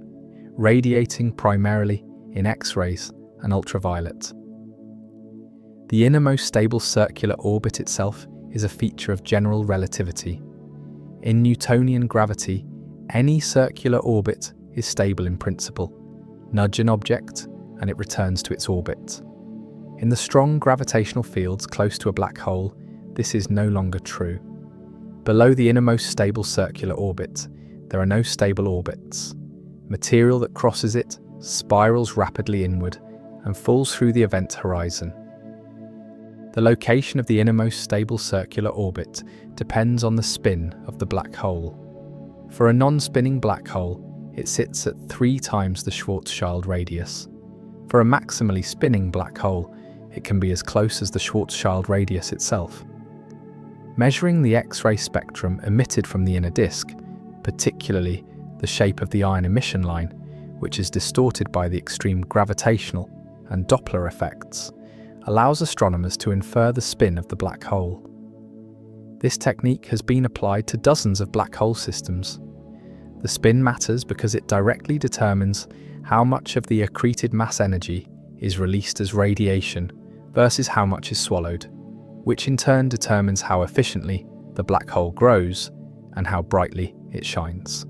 radiating primarily in X-rays and ultraviolet. The innermost stable circular orbit itself is a feature of general relativity. In Newtonian gravity, any circular orbit is stable in principle. Nudge an object, and it returns to its orbit. In the strong gravitational fields close to a black hole, this is no longer true. Below the innermost stable circular orbit, there are no stable orbits. Material that crosses it spirals rapidly inward and falls through the event horizon. The location of the innermost stable circular orbit depends on the spin of the black hole. For a non-spinning black hole, it sits at 3 times the Schwarzschild radius. For a maximally spinning black hole, it can be as close as the Schwarzschild radius itself. Measuring the X-ray spectrum emitted from the inner disk, particularly the shape of the ion emission line, which is distorted by the extreme gravitational and Doppler effects, allows astronomers to infer the spin of the black hole. This technique has been applied to dozens of black hole systems. The spin matters because it directly determines how much of the accreted mass energy is released as radiation versus how much is swallowed, which in turn determines how efficiently the black hole grows and how brightly it shines.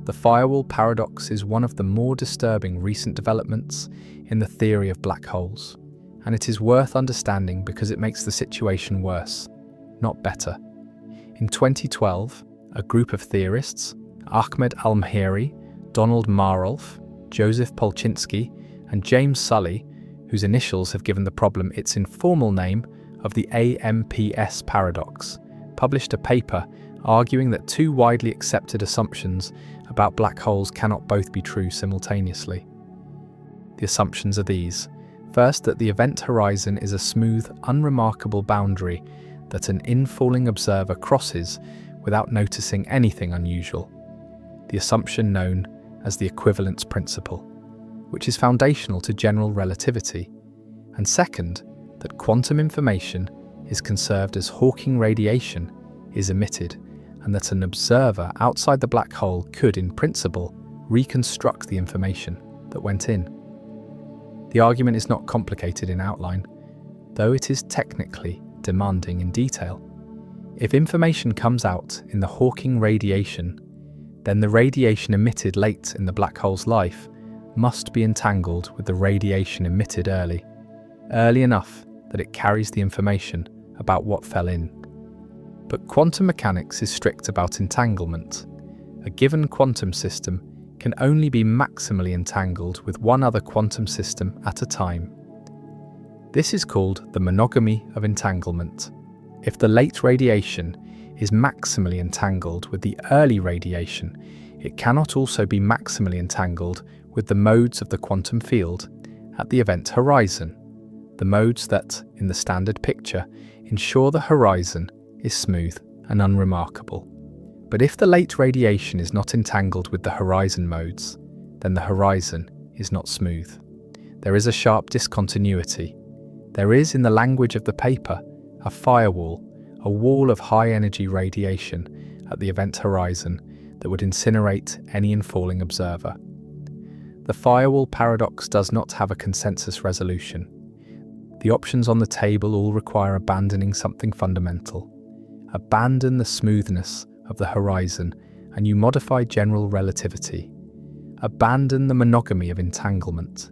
The firewall paradox is one of the more disturbing recent developments in the theory of black holes, and it is worth understanding because it makes the situation worse, not better. In 2012, a group of theorists, Ahmed Al-Mahiri, Donald Marolf, Joseph Polchinski, and James Sully, whose initials have given the problem its informal name of the AMPS paradox, published a paper arguing that 2 widely accepted assumptions about black holes cannot both be true simultaneously. The assumptions are these. First, that the event horizon is a smooth, unremarkable boundary that an infalling observer crosses without noticing anything unusual. The assumption known as the equivalence principle, which is foundational to general relativity. And second, that quantum information is conserved as Hawking radiation is emitted, and that an observer outside the black hole could, in principle, reconstruct the information that went in. The argument is not complicated in outline, though it is technically demanding in detail. If information comes out in the Hawking radiation, then the radiation emitted late in the black hole's life must be entangled with the radiation emitted early enough that it carries the information about what fell in. But quantum mechanics is strict about entanglement. A given quantum system can only be maximally entangled with one other quantum system at a time. This is called the monogamy of entanglement. If the late radiation is maximally entangled with the early radiation, it cannot also be maximally entangled with the modes of the quantum field at the event horizon, the modes that, in the standard picture, ensure the horizon is smooth and unremarkable. But if the late radiation is not entangled with the horizon modes, then the horizon is not smooth. There is a sharp discontinuity. There is, in the language of the paper, a firewall, a wall of high-energy radiation at the event horizon that would incinerate any infalling observer. The firewall paradox does not have a consensus resolution. The options on the table all require abandoning something fundamental. Abandon the smoothness of the horizon and you modify general relativity. Abandon the monogamy of entanglement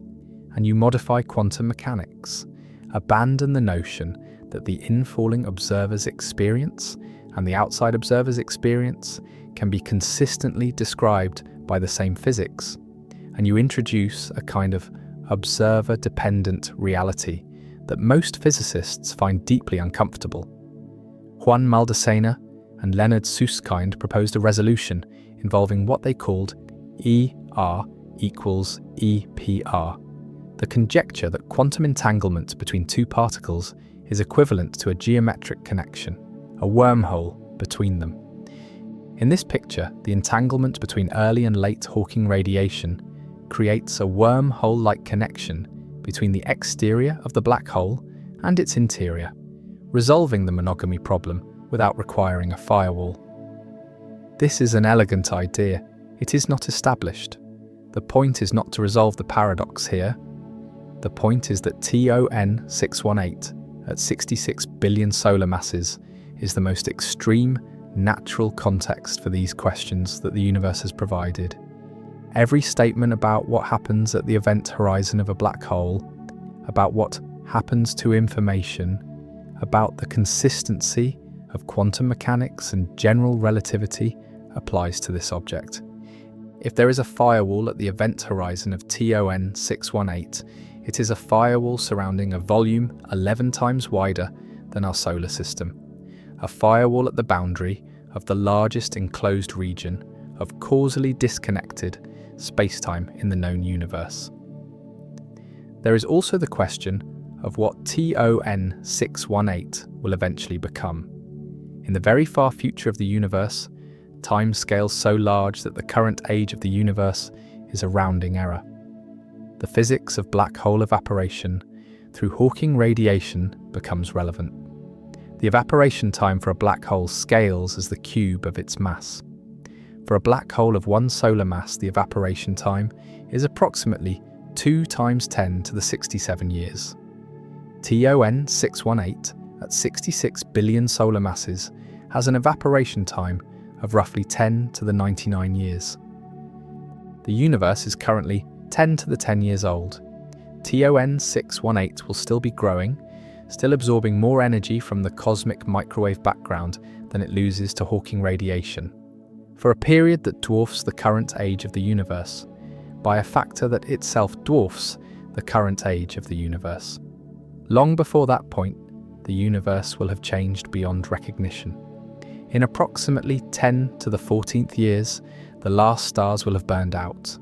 and you modify quantum mechanics. Abandon the notion that the infalling observer's experience and the outside observer's experience can be consistently described by the same physics, and you introduce a kind of observer-dependent reality that most physicists find deeply uncomfortable. Juan Maldacena and Leonard Susskind proposed a resolution involving what they called ER equals EPR, the conjecture that quantum entanglement between two particles is equivalent to a geometric connection, a wormhole between them. In this picture, the entanglement between early and late Hawking radiation creates a wormhole-like connection between the exterior of the black hole and its interior, resolving the monogamy problem without requiring a firewall. This is an elegant idea. It is not established. The point is not to resolve the paradox here. The point is that TON 618 at 66 billion solar masses is the most extreme natural context for these questions that the universe has provided. Every statement about what happens at the event horizon of a black hole, about what happens to information, about the consistency of quantum mechanics and general relativity applies to this object. If there is a firewall at the event horizon of TON 618, it is a firewall surrounding a volume 11 times wider than our solar system, a firewall at the boundary of the largest enclosed region of causally disconnected spacetime in the known universe. There is also the question of what TON 618 will eventually become. In the very far future of the universe, time scales so large that the current age of the universe is a rounding error. The physics of black hole evaporation through Hawking radiation becomes relevant. The evaporation time for a black hole scales as the cube of its mass. For a black hole of one solar mass, the evaporation time is approximately 2 times 10 to the 67 years. TON 618 at 66 billion solar masses has an evaporation time of roughly 10 to the 99 years. The universe is currently 10 to the 10 years old. TON 618 will still be growing, still absorbing more energy from the cosmic microwave background than it loses to Hawking radiation, for a period that dwarfs the current age of the universe, by a factor that itself dwarfs the current age of the universe. Long before that point, the universe will have changed beyond recognition. In approximately 10 to the 14th years, the last stars will have burned out.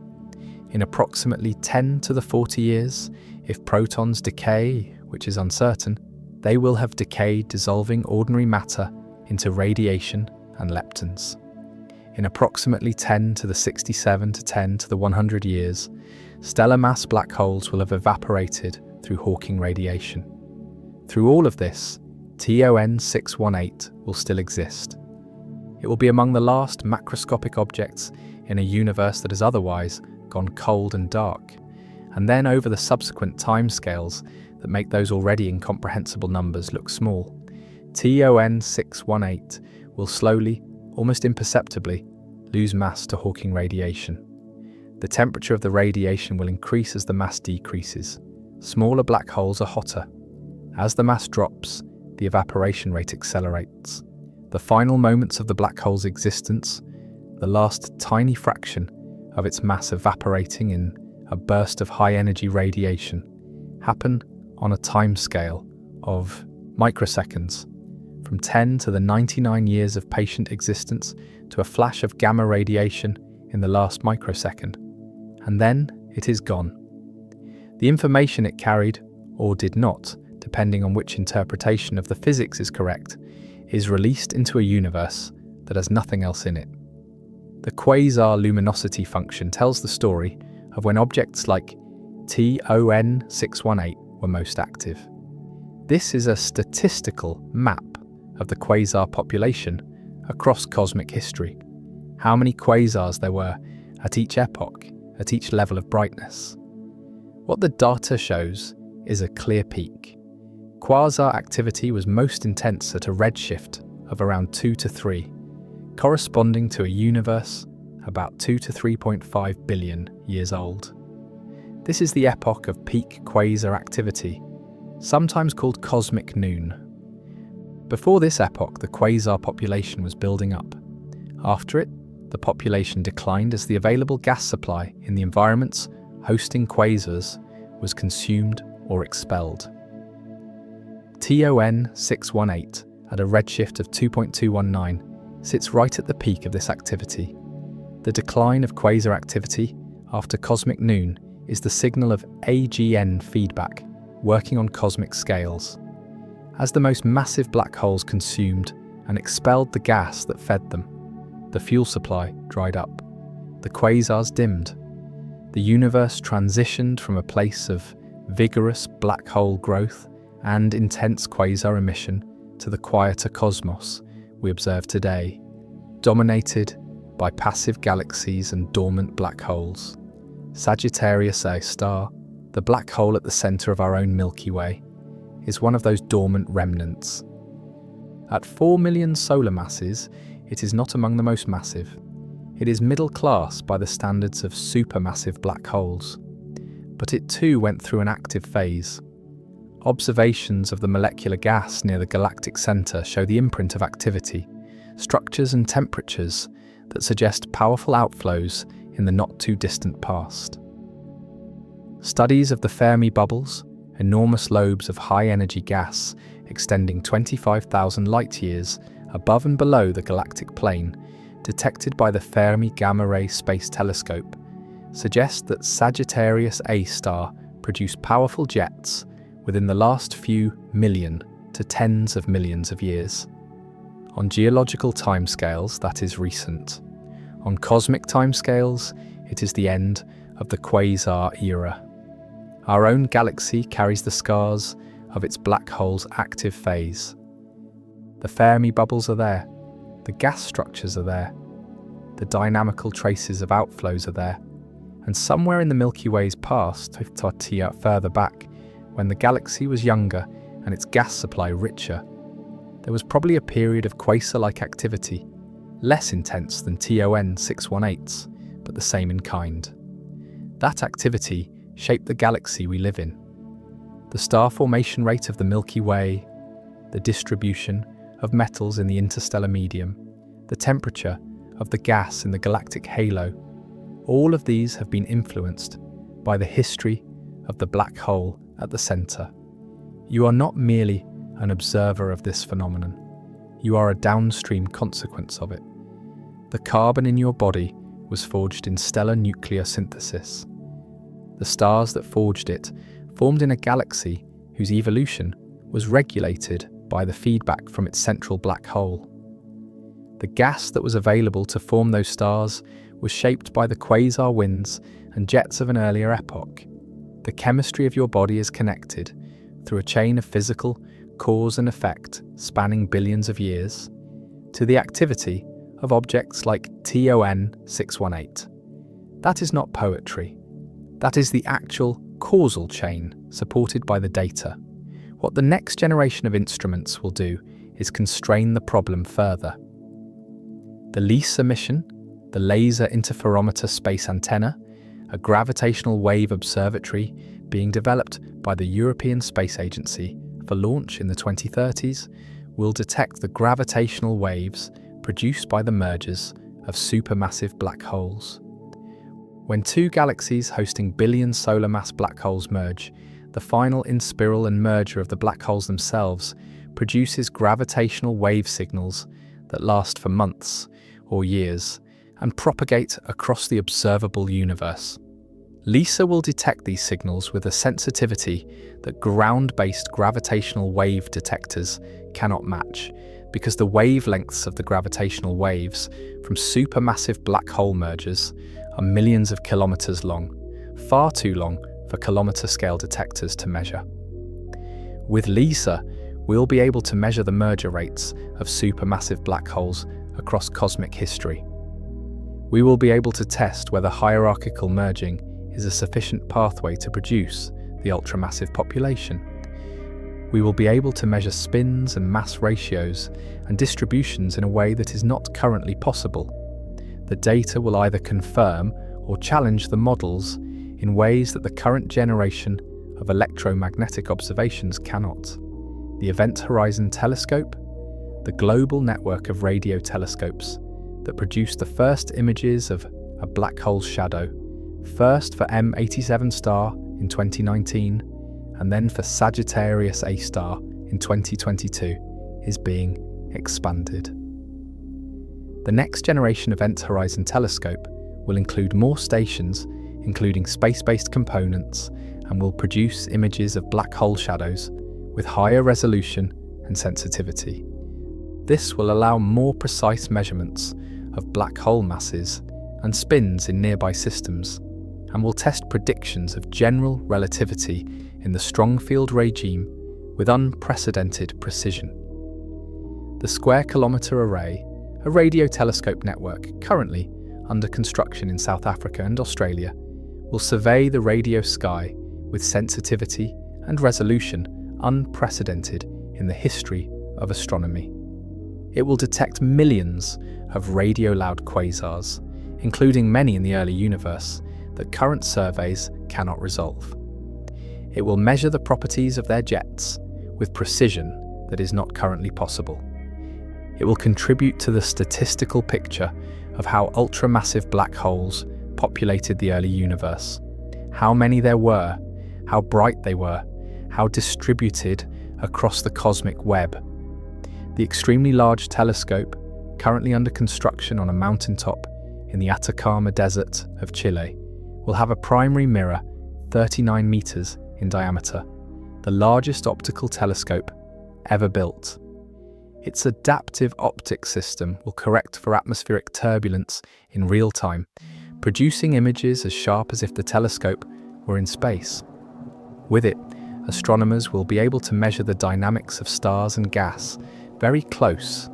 In approximately 10 to the 40 years, if protons decay, which is uncertain, they will have decayed, dissolving ordinary matter into radiation and leptons. In approximately 10 to the 67 to 10 to the 100 years, stellar mass black holes will have evaporated through Hawking radiation. Through all of this, TON 618 will still exist. It will be among the last macroscopic objects in a universe that has otherwise gone cold and dark, and then over the subsequent timescales that make those already incomprehensible numbers look small, TON 618 will slowly, almost imperceptibly, lose mass to Hawking radiation. The temperature of the radiation will increase as the mass decreases. Smaller black holes are hotter. As the mass drops, the evaporation rate accelerates. The final moments of the black hole's existence, the last tiny fraction of its mass evaporating in a burst of high-energy radiation, happen on a timescale of microseconds, from 10 to the 99 years of patient existence to a flash of gamma radiation in the last microsecond. And then, it is gone. The information it carried, or did not, depending on which interpretation of the physics is correct, is released into a universe that has nothing else in it. The quasar luminosity function tells the story of when objects like TON 618 were most active. This is a statistical map of the quasar population across cosmic history. How many quasars there were at each epoch, at each level of brightness. What the data shows is a clear peak. Quasar activity was most intense at a redshift of around 2 to 3, corresponding to a universe about 2 to 3.5 billion years old. This is the epoch of peak quasar activity, sometimes called cosmic noon. Before this epoch, the quasar population was building up. After it, the population declined as the available gas supply in the environments hosting quasars was consumed or expelled. TON 618, at a redshift of 2.219, sits right at the peak of this activity. The decline of quasar activity after cosmic noon is the signal of AGN feedback working on cosmic scales. As the most massive black holes consumed and expelled the gas that fed them, the fuel supply dried up. The quasars dimmed. The universe transitioned from a place of vigorous black hole growth and intense quasar emission to the quieter cosmos we observe today, dominated by passive galaxies and dormant black holes. Sagittarius A star, the black hole at the center of our own Milky Way, is one of those dormant remnants. At 4 million solar masses, it is not among the most massive. It is middle class by the standards of supermassive black holes. But it too went through an active phase. Observations of the molecular gas near the galactic center show the imprint of activity, structures and temperatures that suggest powerful outflows in the not-too-distant past. Studies of the Fermi bubbles, enormous lobes of high-energy gas extending 25,000 light-years above and below the galactic plane, detected by the Fermi Gamma-ray Space Telescope, suggest that Sagittarius A star produced powerful jets within the last few million to tens of millions of years. On geological timescales, that is recent. On cosmic timescales, it is the end of the quasar era. Our own galaxy carries the scars of its black hole's active phase. The Fermi bubbles are there, the gas structures are there, the dynamical traces of outflows are there, and somewhere in the Milky Way's past, further back, when the galaxy was younger and its gas supply richer, there was probably a period of quasar-like activity, less intense than TON 618's, but the same in kind. That activity shaped the galaxy we live in. The star formation rate of the Milky Way, the distribution of metals in the interstellar medium, the temperature of the gas in the galactic halo, all of these have been influenced by the history of the black hole at the center. You are not merely an observer of this phenomenon. You are a downstream consequence of it. The carbon in your body was forged in stellar nuclear synthesis. The stars that forged it formed in a galaxy whose evolution was regulated by the feedback from its central black hole. The gas that was available to form those stars was shaped by the quasar winds and jets of an earlier epoch. The chemistry of your body is connected through a chain of physical cause and effect spanning billions of years to the activity of objects like TON 618. That is not poetry. That is the actual causal chain supported by the data. What the next generation of instruments will do is constrain the problem further. The LISA mission, the Laser Interferometer Space Antenna, a gravitational wave observatory being developed by the European Space Agency for launch in the 2030s, will detect the gravitational waves produced by the mergers of supermassive black holes. When two galaxies hosting billion solar mass black holes merge, the final inspiral and merger of the black holes themselves produces gravitational wave signals that last for months or years and propagate across the observable universe. LISA will detect these signals with a sensitivity that ground-based gravitational wave detectors cannot match, because the wavelengths of the gravitational waves from supermassive black hole mergers are millions of kilometers long, far too long for kilometer-scale detectors to measure. With LISA, we'll be able to measure the merger rates of supermassive black holes across cosmic history. We will be able to test whether hierarchical merging is a sufficient pathway to produce the ultramassive population. We will be able to measure spins and mass ratios and distributions in a way that is not currently possible. The data will either confirm or challenge the models in ways that the current generation of electromagnetic observations cannot. The Event Horizon Telescope, the global network of radio telescopes that produced the first images of a black hole's shadow, first for M87 star in 2019 and then for Sagittarius A star in 2022, is being expanded. The next generation Event Horizon Telescope will include more stations, including space-based components, and will produce images of black hole shadows with higher resolution and sensitivity. This will allow more precise measurements of black hole masses and spins in nearby systems, and will test predictions of general relativity in the strong field regime with unprecedented precision. The Square Kilometre Array, a radio telescope network currently under construction in South Africa and Australia, will survey the radio sky with sensitivity and resolution unprecedented in the history of astronomy. It will detect millions of radio-loud quasars, including many in the early universe, that current surveys cannot resolve. It will measure the properties of their jets with precision that is not currently possible. It will contribute to the statistical picture of how ultramassive black holes populated the early universe, how many there were, how bright they were, how distributed across the cosmic web. The extremely large telescope, currently under construction on a mountaintop in the Atacama Desert of Chile, will have a primary mirror 39 meters in diameter, the largest optical telescope ever built. Its adaptive optics system will correct for atmospheric turbulence in real time, producing images as sharp as if the telescope were in space. With it, astronomers will be able to measure the dynamics of stars and gas very close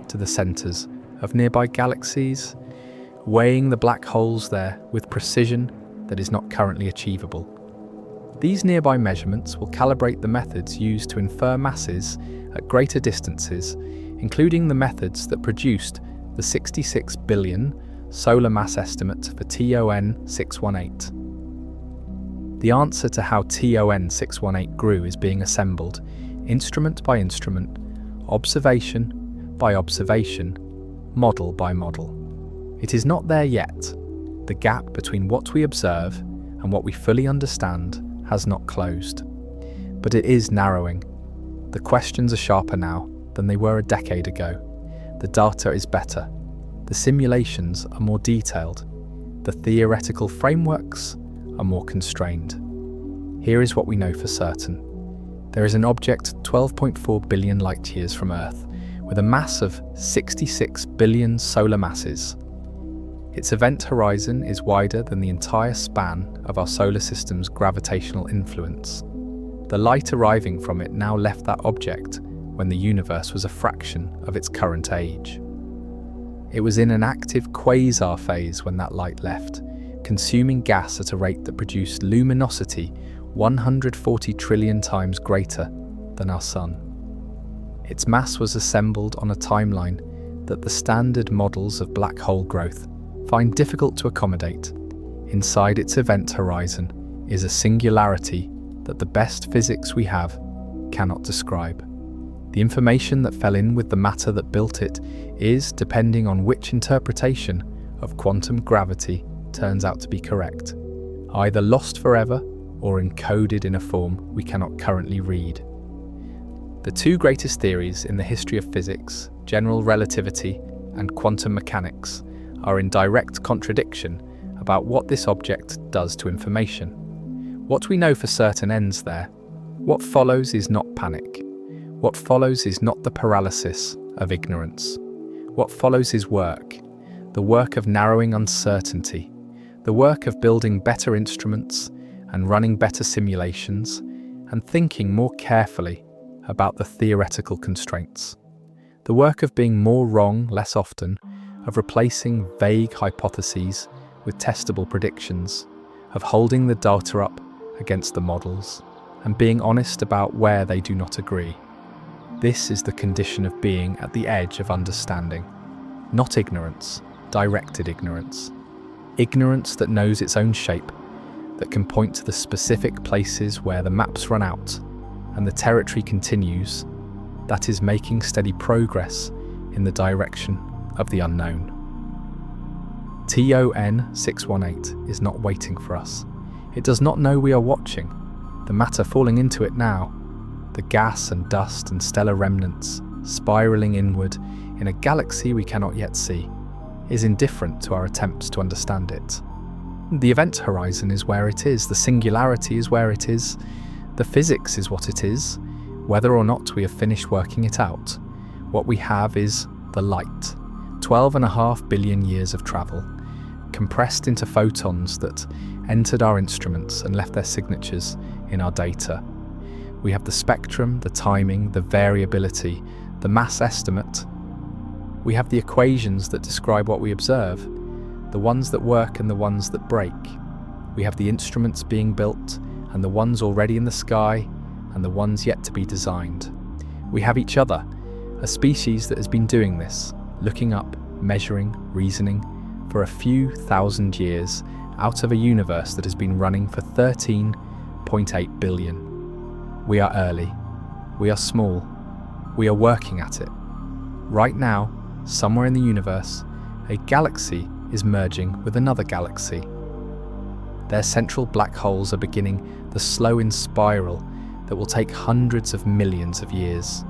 to the centers of nearby galaxies, weighing the black holes there with precision that is not currently achievable. These nearby measurements will calibrate the methods used to infer masses at greater distances, including the methods that produced the 66 billion solar mass estimate for TON 618. The answer to how TON 618 grew is being assembled, instrument by instrument, observation by observation, model by model. It is not there yet. The gap between what we observe and what we fully understand has not closed. But it is narrowing. The questions are sharper now than they were a decade ago. The data is better. The simulations are more detailed. The theoretical frameworks are more constrained. Here is what we know for certain. There is an object 12.4 billion light-years from Earth with a mass of 66 billion solar masses. Its event horizon is wider than the entire span of our solar system's gravitational influence. The light arriving from it now left that object when the universe was a fraction of its current age. It was in an active quasar phase when that light left, consuming gas at a rate that produced luminosity 140 trillion times greater than our Sun. Its mass was assembled on a timeline that the standard models of black hole growth find difficult to accommodate. Inside its event horizon is a singularity that the best physics we have cannot describe. The information that fell in with the matter that built it is, depending on which interpretation of quantum gravity turns out to be correct, either lost forever or encoded in a form we cannot currently read. The two greatest theories in the history of physics, general relativity and quantum mechanics, are in direct contradiction about what this object does to information. What we know for certain ends there. What follows is not panic. What follows is not the paralysis of ignorance. What follows is work, the work of narrowing uncertainty, the work of building better instruments and running better simulations and thinking more carefully about the theoretical constraints. The work of being more wrong less often, of replacing vague hypotheses with testable predictions, of holding the data up against the models, and being honest about where they do not agree. This is the condition of being at the edge of understanding. Not ignorance, directed ignorance. Ignorance that knows its own shape, that can point to the specific places where the maps run out and the territory continues, that is making steady progress in the direction of the unknown. TON 618 is not waiting for us. It does not know we are watching. The matter falling into it now, the gas and dust and stellar remnants spiraling inward in a galaxy we cannot yet see, is indifferent to our attempts to understand it. The event horizon is where it is, the singularity is where it is, the physics is what it is, whether or not we have finished working it out. What we have is the light, 12.5 billion years of travel, compressed into photons that entered our instruments and left their signatures in our data. We have the spectrum, the timing, the variability, the mass estimate. We have the equations that describe what we observe, the ones that work and the ones that break. We have the instruments being built and the ones already in the sky and the ones yet to be designed. We have each other, a species that has been doing this, looking up, measuring, reasoning, for a few thousand years out of a universe that has been running for 13.8 billion. We are early. We are small. We are working at it. Right now, somewhere in the universe, a galaxy is merging with another galaxy. Their central black holes are beginning the slow-in spiral that will take hundreds of millions of years.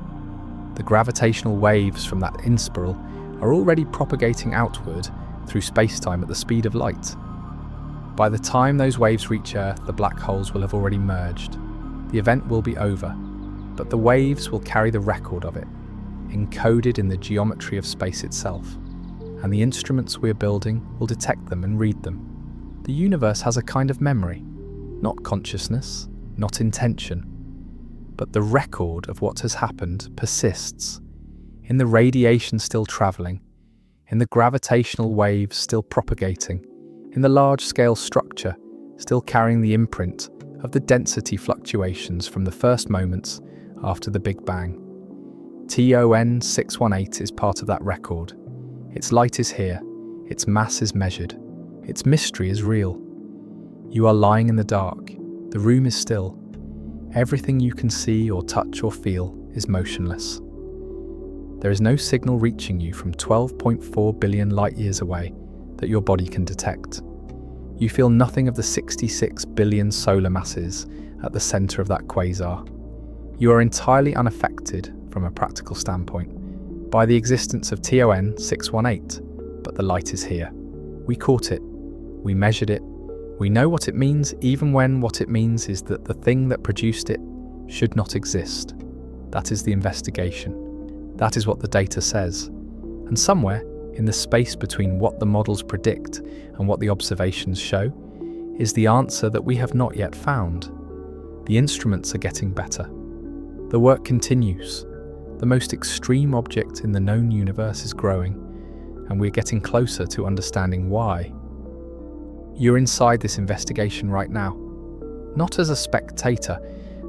The gravitational waves from that in-spiral are already propagating outward through space-time at the speed of light. By the time those waves reach Earth, the black holes will have already merged. The event will be over, but the waves will carry the record of it, encoded in the geometry of space itself, and the instruments we are building will detect them and read them. The universe has a kind of memory, not consciousness, not intention, but the record of what has happened persists, in the radiation still travelling, in the gravitational waves still propagating, in the large-scale structure still carrying the imprint of the density fluctuations from the first moments after the Big Bang. TON 618 is part of that record. Its light is here, its mass is measured, its mystery is real. You are lying in the dark, the room is still. Everything you can see or touch or feel is motionless. There is no signal reaching you from 12.4 billion light years away that your body can detect. You feel nothing of the 66 billion solar masses at the centre of that quasar. You are entirely unaffected, from a practical standpoint, by the existence of TON 618, but the light is here. We caught it. We measured it. We know what it means, even when what it means is that the thing that produced it should not exist. That is the investigation. That is what the data says. And somewhere, in the space between what the models predict and what the observations show, is the answer that we have not yet found. The instruments are getting better. The work continues. The most extreme object in the known universe is growing, and we're getting closer to understanding why. You're inside this investigation right now. Not as a spectator,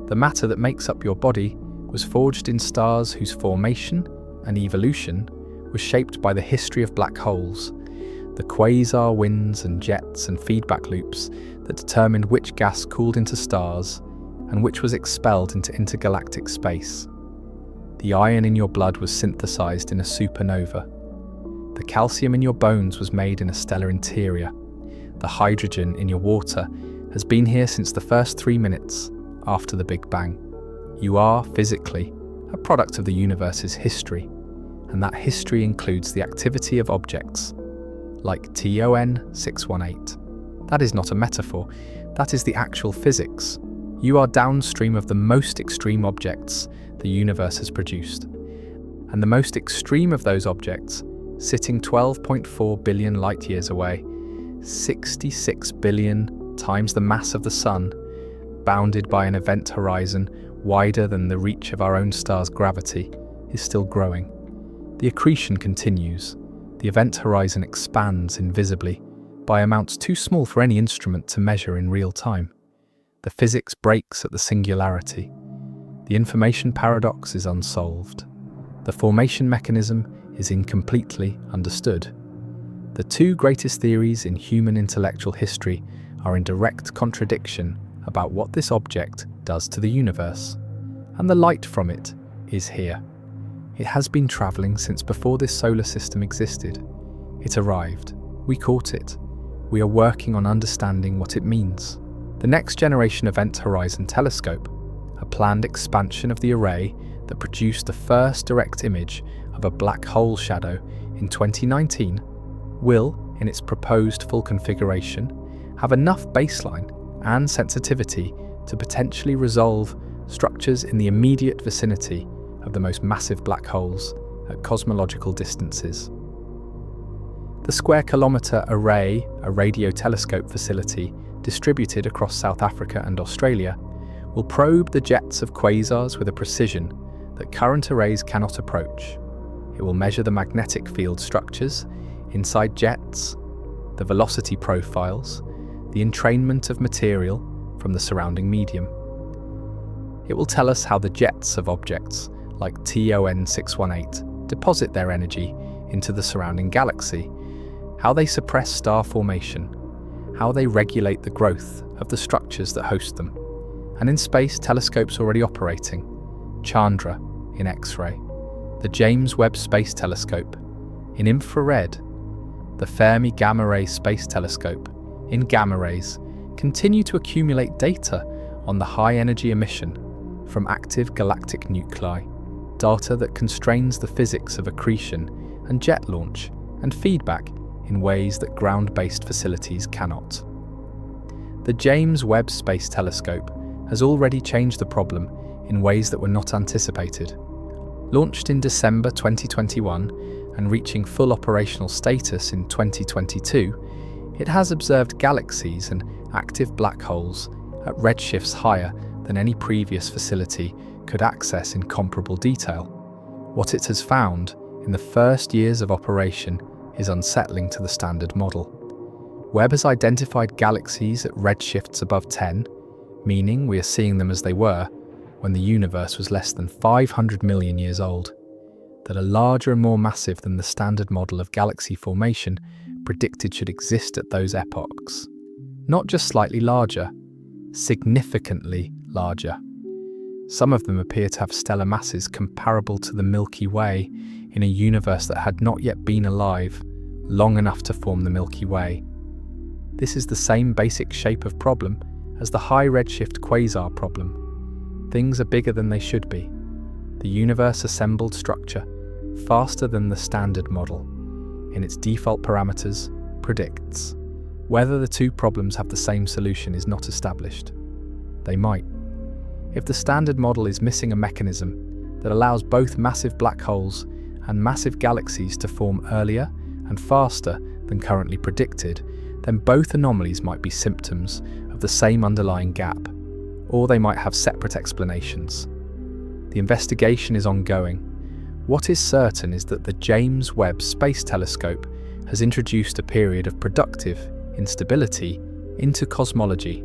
the matter that makes up your body was forged in stars whose formation and evolution was shaped by the history of black holes, the quasar winds and jets and feedback loops that determined which gas cooled into stars and which was expelled into intergalactic space. The iron in your blood was synthesized in a supernova. The calcium in your bones was made in a stellar interior. The hydrogen in your water has been here since the first 3 minutes after the Big Bang. You are, physically, a product of the universe's history, and that history includes the activity of objects, like TON 618. That is not a metaphor, that is the actual physics. You are downstream of the most extreme objects the universe has produced. And the most extreme of those objects, sitting 12.4 billion light years away, 66 billion times the mass of the Sun, bounded by an event horizon wider than the reach of our own star's gravity, is still growing. The accretion continues. The event horizon expands invisibly, by amounts too small for any instrument to measure in real time. The physics breaks at the singularity. The information paradox is unsolved. The formation mechanism is incompletely understood. The two greatest theories in human intellectual history are in direct contradiction about what this object does to the universe. And the light from it is here. It has been travelling since before this solar system existed. It arrived. We caught it. We are working on understanding what it means. The Next Generation Event Horizon Telescope, a planned expansion of the array that produced the first direct image of a black hole shadow in 2019, will, in its proposed full configuration, have enough baseline and sensitivity to potentially resolve structures in the immediate vicinity of the most massive black holes at cosmological distances. The Square Kilometre Array, a radio telescope facility distributed across South Africa and Australia, will probe the jets of quasars with a precision that current arrays cannot approach. It will measure the magnetic field structures inside jets, the velocity profiles, the entrainment of material from the surrounding medium. It will tell us how the jets of objects like TON 618 deposit their energy into the surrounding galaxy, how they suppress star formation, how they regulate the growth of the structures that host them. And in space, telescopes already operating: Chandra in X-ray, the James Webb Space Telescope in infrared, the Fermi Gamma Ray Space Telescope in gamma rays, continue to accumulate data on the high-energy emission from active galactic nuclei, data that constrains the physics of accretion and jet launch and feedback in ways that ground-based facilities cannot. The James Webb Space Telescope has already changed the problem in ways that were not anticipated. Launched in December 2021 and reaching full operational status in 2022, it has observed galaxies and active black holes at redshifts higher than any previous facility could access in comparable detail. What it has found in the first years of operation is unsettling to the standard model. Webb has identified galaxies at redshifts above 10, meaning we are seeing them as they were when the universe was less than 500 million years old, that are larger and more massive than the standard model of galaxy formation predicted should exist at those epochs. Not just slightly larger, significantly larger. Some of them appear to have stellar masses comparable to the Milky Way in a universe that had not yet been alive long enough to form the Milky Way. This is the same basic shape of problem as the high redshift quasar problem. Things are bigger than they should be. The universe assembled structure, faster than the standard model, in its default parameters, predicts. Whether the two problems have the same solution is not established. They might. If the standard model is missing a mechanism that allows both massive black holes and massive galaxies to form earlier and faster than currently predicted, then both anomalies might be symptoms of the same underlying gap, or they might have separate explanations. The investigation is ongoing. What is certain is that the James Webb Space Telescope has introduced a period of productive instability into cosmology.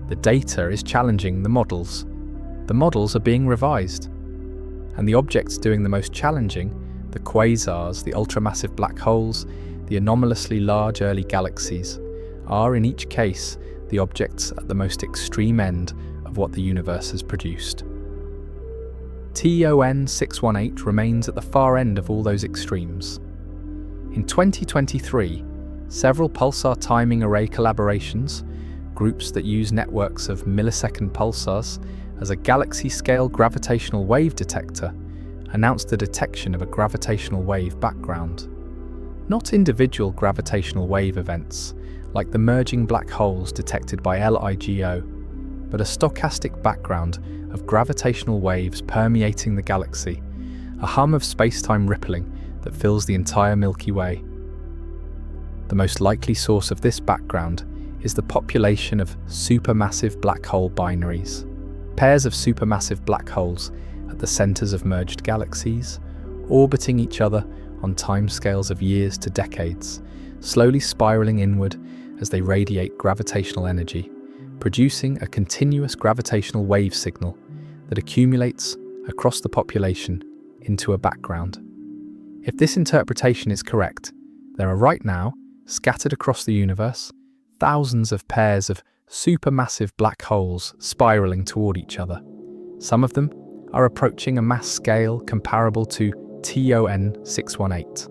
The data is challenging the models. The models are being revised. And the objects doing the most challenging, the quasars, the ultramassive black holes, the anomalously large early galaxies, are in each case the objects at the most extreme end of what the universe has produced. TON 618 remains at the far end of all those extremes. In 2023, several pulsar timing array collaborations, groups that use networks of millisecond pulsars as a galaxy-scale gravitational wave detector, announced the detection of a gravitational wave background. Not individual gravitational wave events, like the merging black holes detected by LIGO, but a stochastic background of gravitational waves permeating the galaxy, a hum of space-time rippling that fills the entire Milky Way. The most likely source of this background is the population of supermassive black hole binaries, pairs of supermassive black holes at the centers of merged galaxies, orbiting each other on timescales of years to decades, slowly spiraling inward as they radiate gravitational energy, producing a continuous gravitational wave signal that accumulates across the population into a background. If this interpretation is correct, there are right now, scattered across the universe, thousands of pairs of supermassive black holes spiraling toward each other. Some of them are approaching a mass scale comparable to TON 618.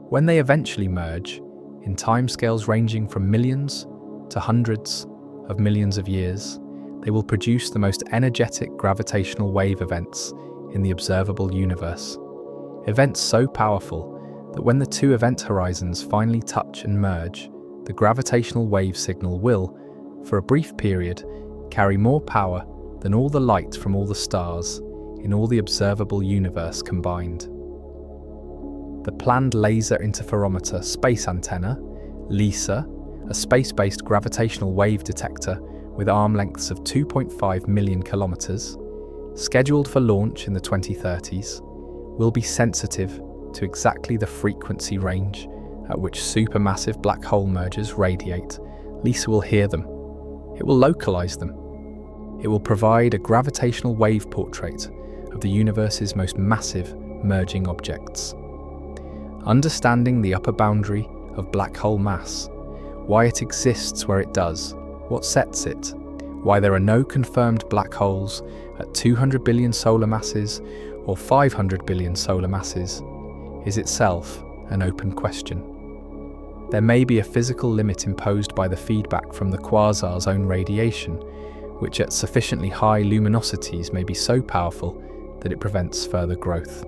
When they eventually merge, in timescales ranging from millions to hundreds of millions of years, they will produce the most energetic gravitational wave events in the observable universe. Events so powerful that when the two event horizons finally touch and merge, the gravitational wave signal will, for a brief period, carry more power than all the light from all the stars in all the observable universe combined. The Planned Laser Interferometer Space Antenna, LISA, a space-based gravitational wave detector with arm lengths of 2.5 million kilometers, scheduled for launch in the 2030s, will be sensitive to exactly the frequency range at which supermassive black hole mergers radiate. LISA will hear them. It will localize them. It will provide a gravitational wave portrait of the universe's most massive merging objects. Understanding the upper boundary of black hole mass, why it exists where it does, what sets it, why there are no confirmed black holes at 200 billion solar masses or 500 billion solar masses, is itself an open question. There may be a physical limit imposed by the feedback from the quasar's own radiation, which at sufficiently high luminosities may be so powerful that it prevents further growth.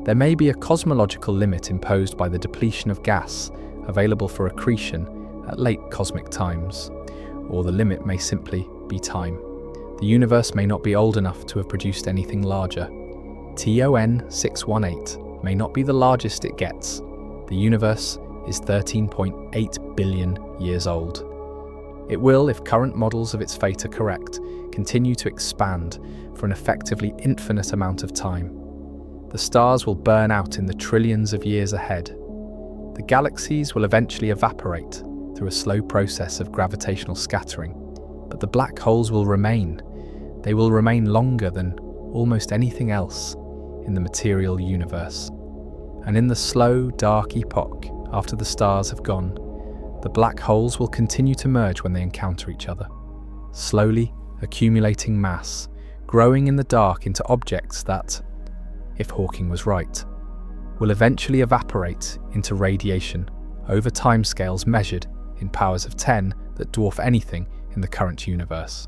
There may be a cosmological limit imposed by the depletion of gas available for accretion at late cosmic times, or the limit may simply be time. The universe may not be old enough to have produced anything larger. TON 618 may not be the largest it gets. The universe is 13.8 billion years old. It will, if current models of its fate are correct, continue to expand for an effectively infinite amount of time. The stars will burn out in the trillions of years ahead. The galaxies will eventually evaporate through a slow process of gravitational scattering, but the black holes will remain. They will remain longer than almost anything else in the material universe. And in the slow, dark epoch after the stars have gone, the black holes will continue to merge when they encounter each other, slowly accumulating mass, growing in the dark into objects that, if Hawking was right, will eventually evaporate into radiation over timescales measured in powers of 10 that dwarf anything in the current universe.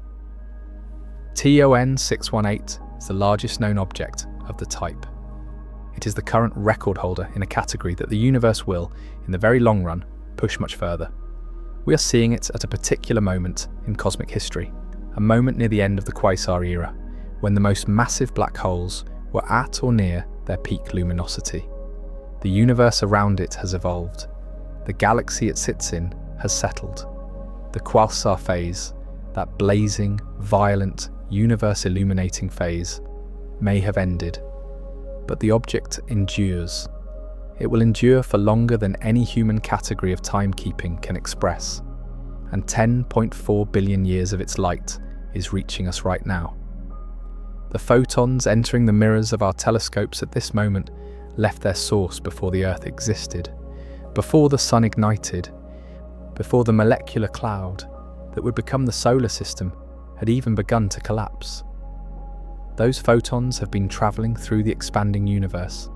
TON 618 is the largest known object of the type. It is the current record holder in a category that the universe will, in the very long run, push much further. We are seeing it at a particular moment in cosmic history, a moment near the end of the quasar era, when the most massive black holes were at or near their peak luminosity. The universe around it has evolved. The galaxy it sits in has settled. The quasar phase, that blazing, violent, universe-illuminating phase, may have ended. But the object endures. It will endure for longer than any human category of timekeeping can express. And 10.4 billion years of its light is reaching us right now. The photons entering the mirrors of our telescopes at this moment left their source before the Earth existed, before the sun ignited, before the molecular cloud that would become the solar system had even begun to collapse. Those photons have been travelling through the expanding universe,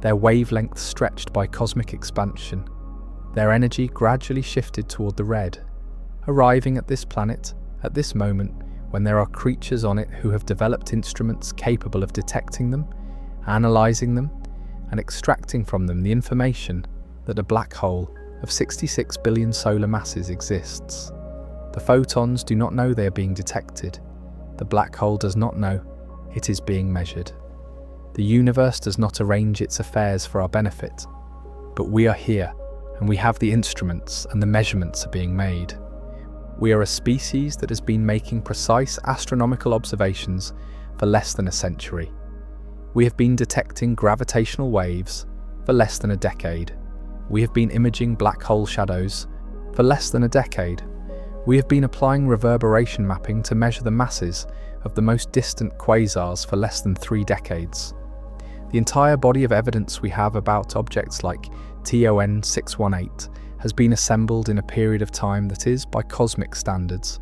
their wavelengths stretched by cosmic expansion, their energy gradually shifted toward the red, arriving at this planet at this moment when there are creatures on it who have developed instruments capable of detecting them, analysing them, and extracting from them the information that a black hole of 66 billion solar masses exists. The photons do not know they are being detected. The black hole does not know it is being measured. The universe does not arrange its affairs for our benefit. But we are here, and we have the instruments, and the measurements are being made. We are a species that has been making precise astronomical observations for less than a century. We have been detecting gravitational waves for less than a decade. We have been imaging black hole shadows for less than a decade. We have been applying reverberation mapping to measure the masses of the most distant quasars for less than 3 decades. The entire body of evidence we have about objects like TON 618 has been assembled in a period of time that is, by cosmic standards,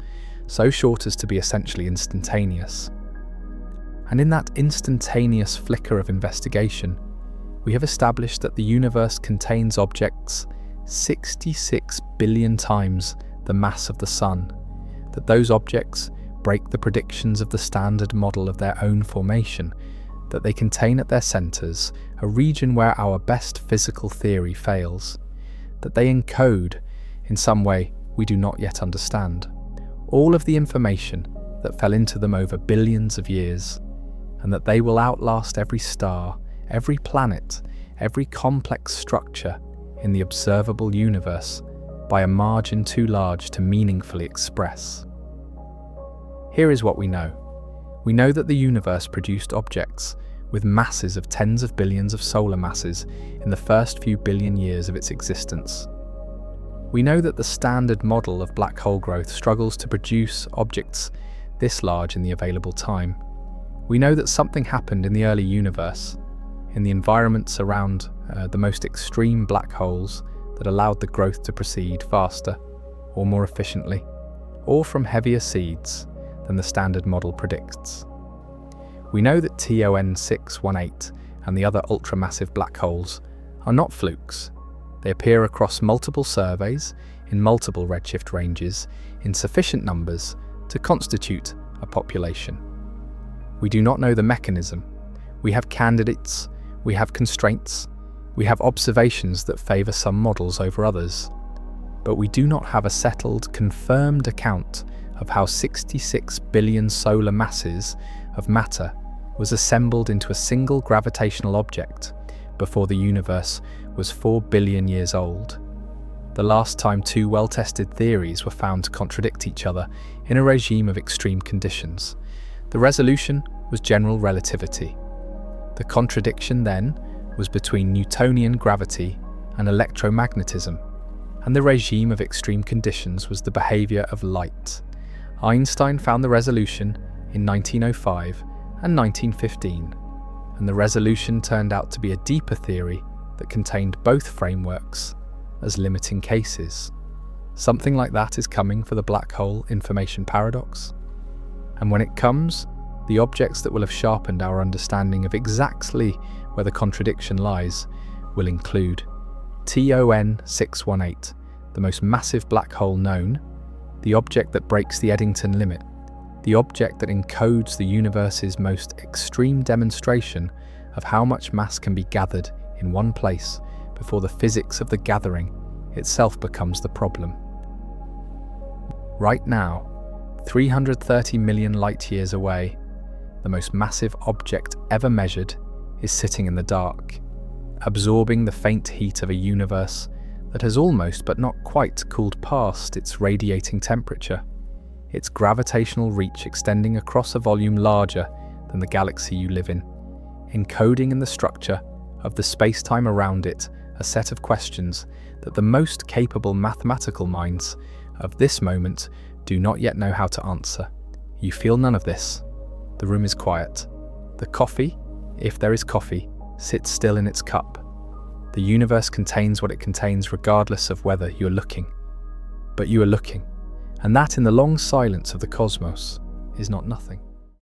so short as to be essentially instantaneous. And in that instantaneous flicker of investigation, we have established that the universe contains objects 66 billion times the mass of the Sun, that those objects break the predictions of the standard model of their own formation, that they contain at their centres a region where our best physical theory fails, that they encode, in some way we do not yet understand, all of the information that fell into them over billions of years, and that they will outlast every star, every planet, every complex structure in the observable universe by a margin too large to meaningfully express. Here is what we know. We know that the universe produced objects with masses of tens of billions of solar masses in the first few billion years of its existence. We know that the standard model of black hole growth struggles to produce objects this large in the available time. We know that something happened in the early universe, in the environments around the most extreme black holes, that allowed the growth to proceed faster or more efficiently, or from heavier seeds than the standard model predicts. We know that TON 618 and the other ultramassive black holes are not flukes. They appear across multiple surveys, in multiple redshift ranges, in sufficient numbers to constitute a population. We do not know the mechanism. We have candidates, we have constraints, we have observations that favour some models over others. But we do not have a settled, confirmed account of how 66 billion solar masses of matter was assembled into a single gravitational object before the universe was 4 billion years old. The last time 2 well-tested theories were found to contradict each other in a regime of extreme conditions. The resolution was general relativity. The contradiction then was between Newtonian gravity and electromagnetism, and the regime of extreme conditions was the behaviour of light. Einstein found the resolution in 1905 and 1915, and the resolution turned out to be a deeper theory that contained both frameworks as limiting cases. Something like that is coming for the black hole information paradox. And when it comes, the objects that will have sharpened our understanding of exactly where the contradiction lies will include TON 618, the most massive black hole known, the object that breaks the Eddington limit, the object that encodes the universe's most extreme demonstration of how much mass can be gathered in one place before the physics of the gathering itself becomes the problem. Right now, 330 million light-years away, the most massive object ever measured is sitting in the dark, absorbing the faint heat of a universe that has almost but not quite cooled past its radiating temperature, its gravitational reach extending across a volume larger than the galaxy you live in, encoding in the structure of the space-time around it a set of questions that the most capable mathematical minds of this moment do not yet know how to answer. You feel none of this. The room is quiet. The coffee, if there is coffee, sits still in its cup. The universe contains what it contains regardless of whether you're looking. But you are looking, and that in the long silence of the cosmos is not nothing.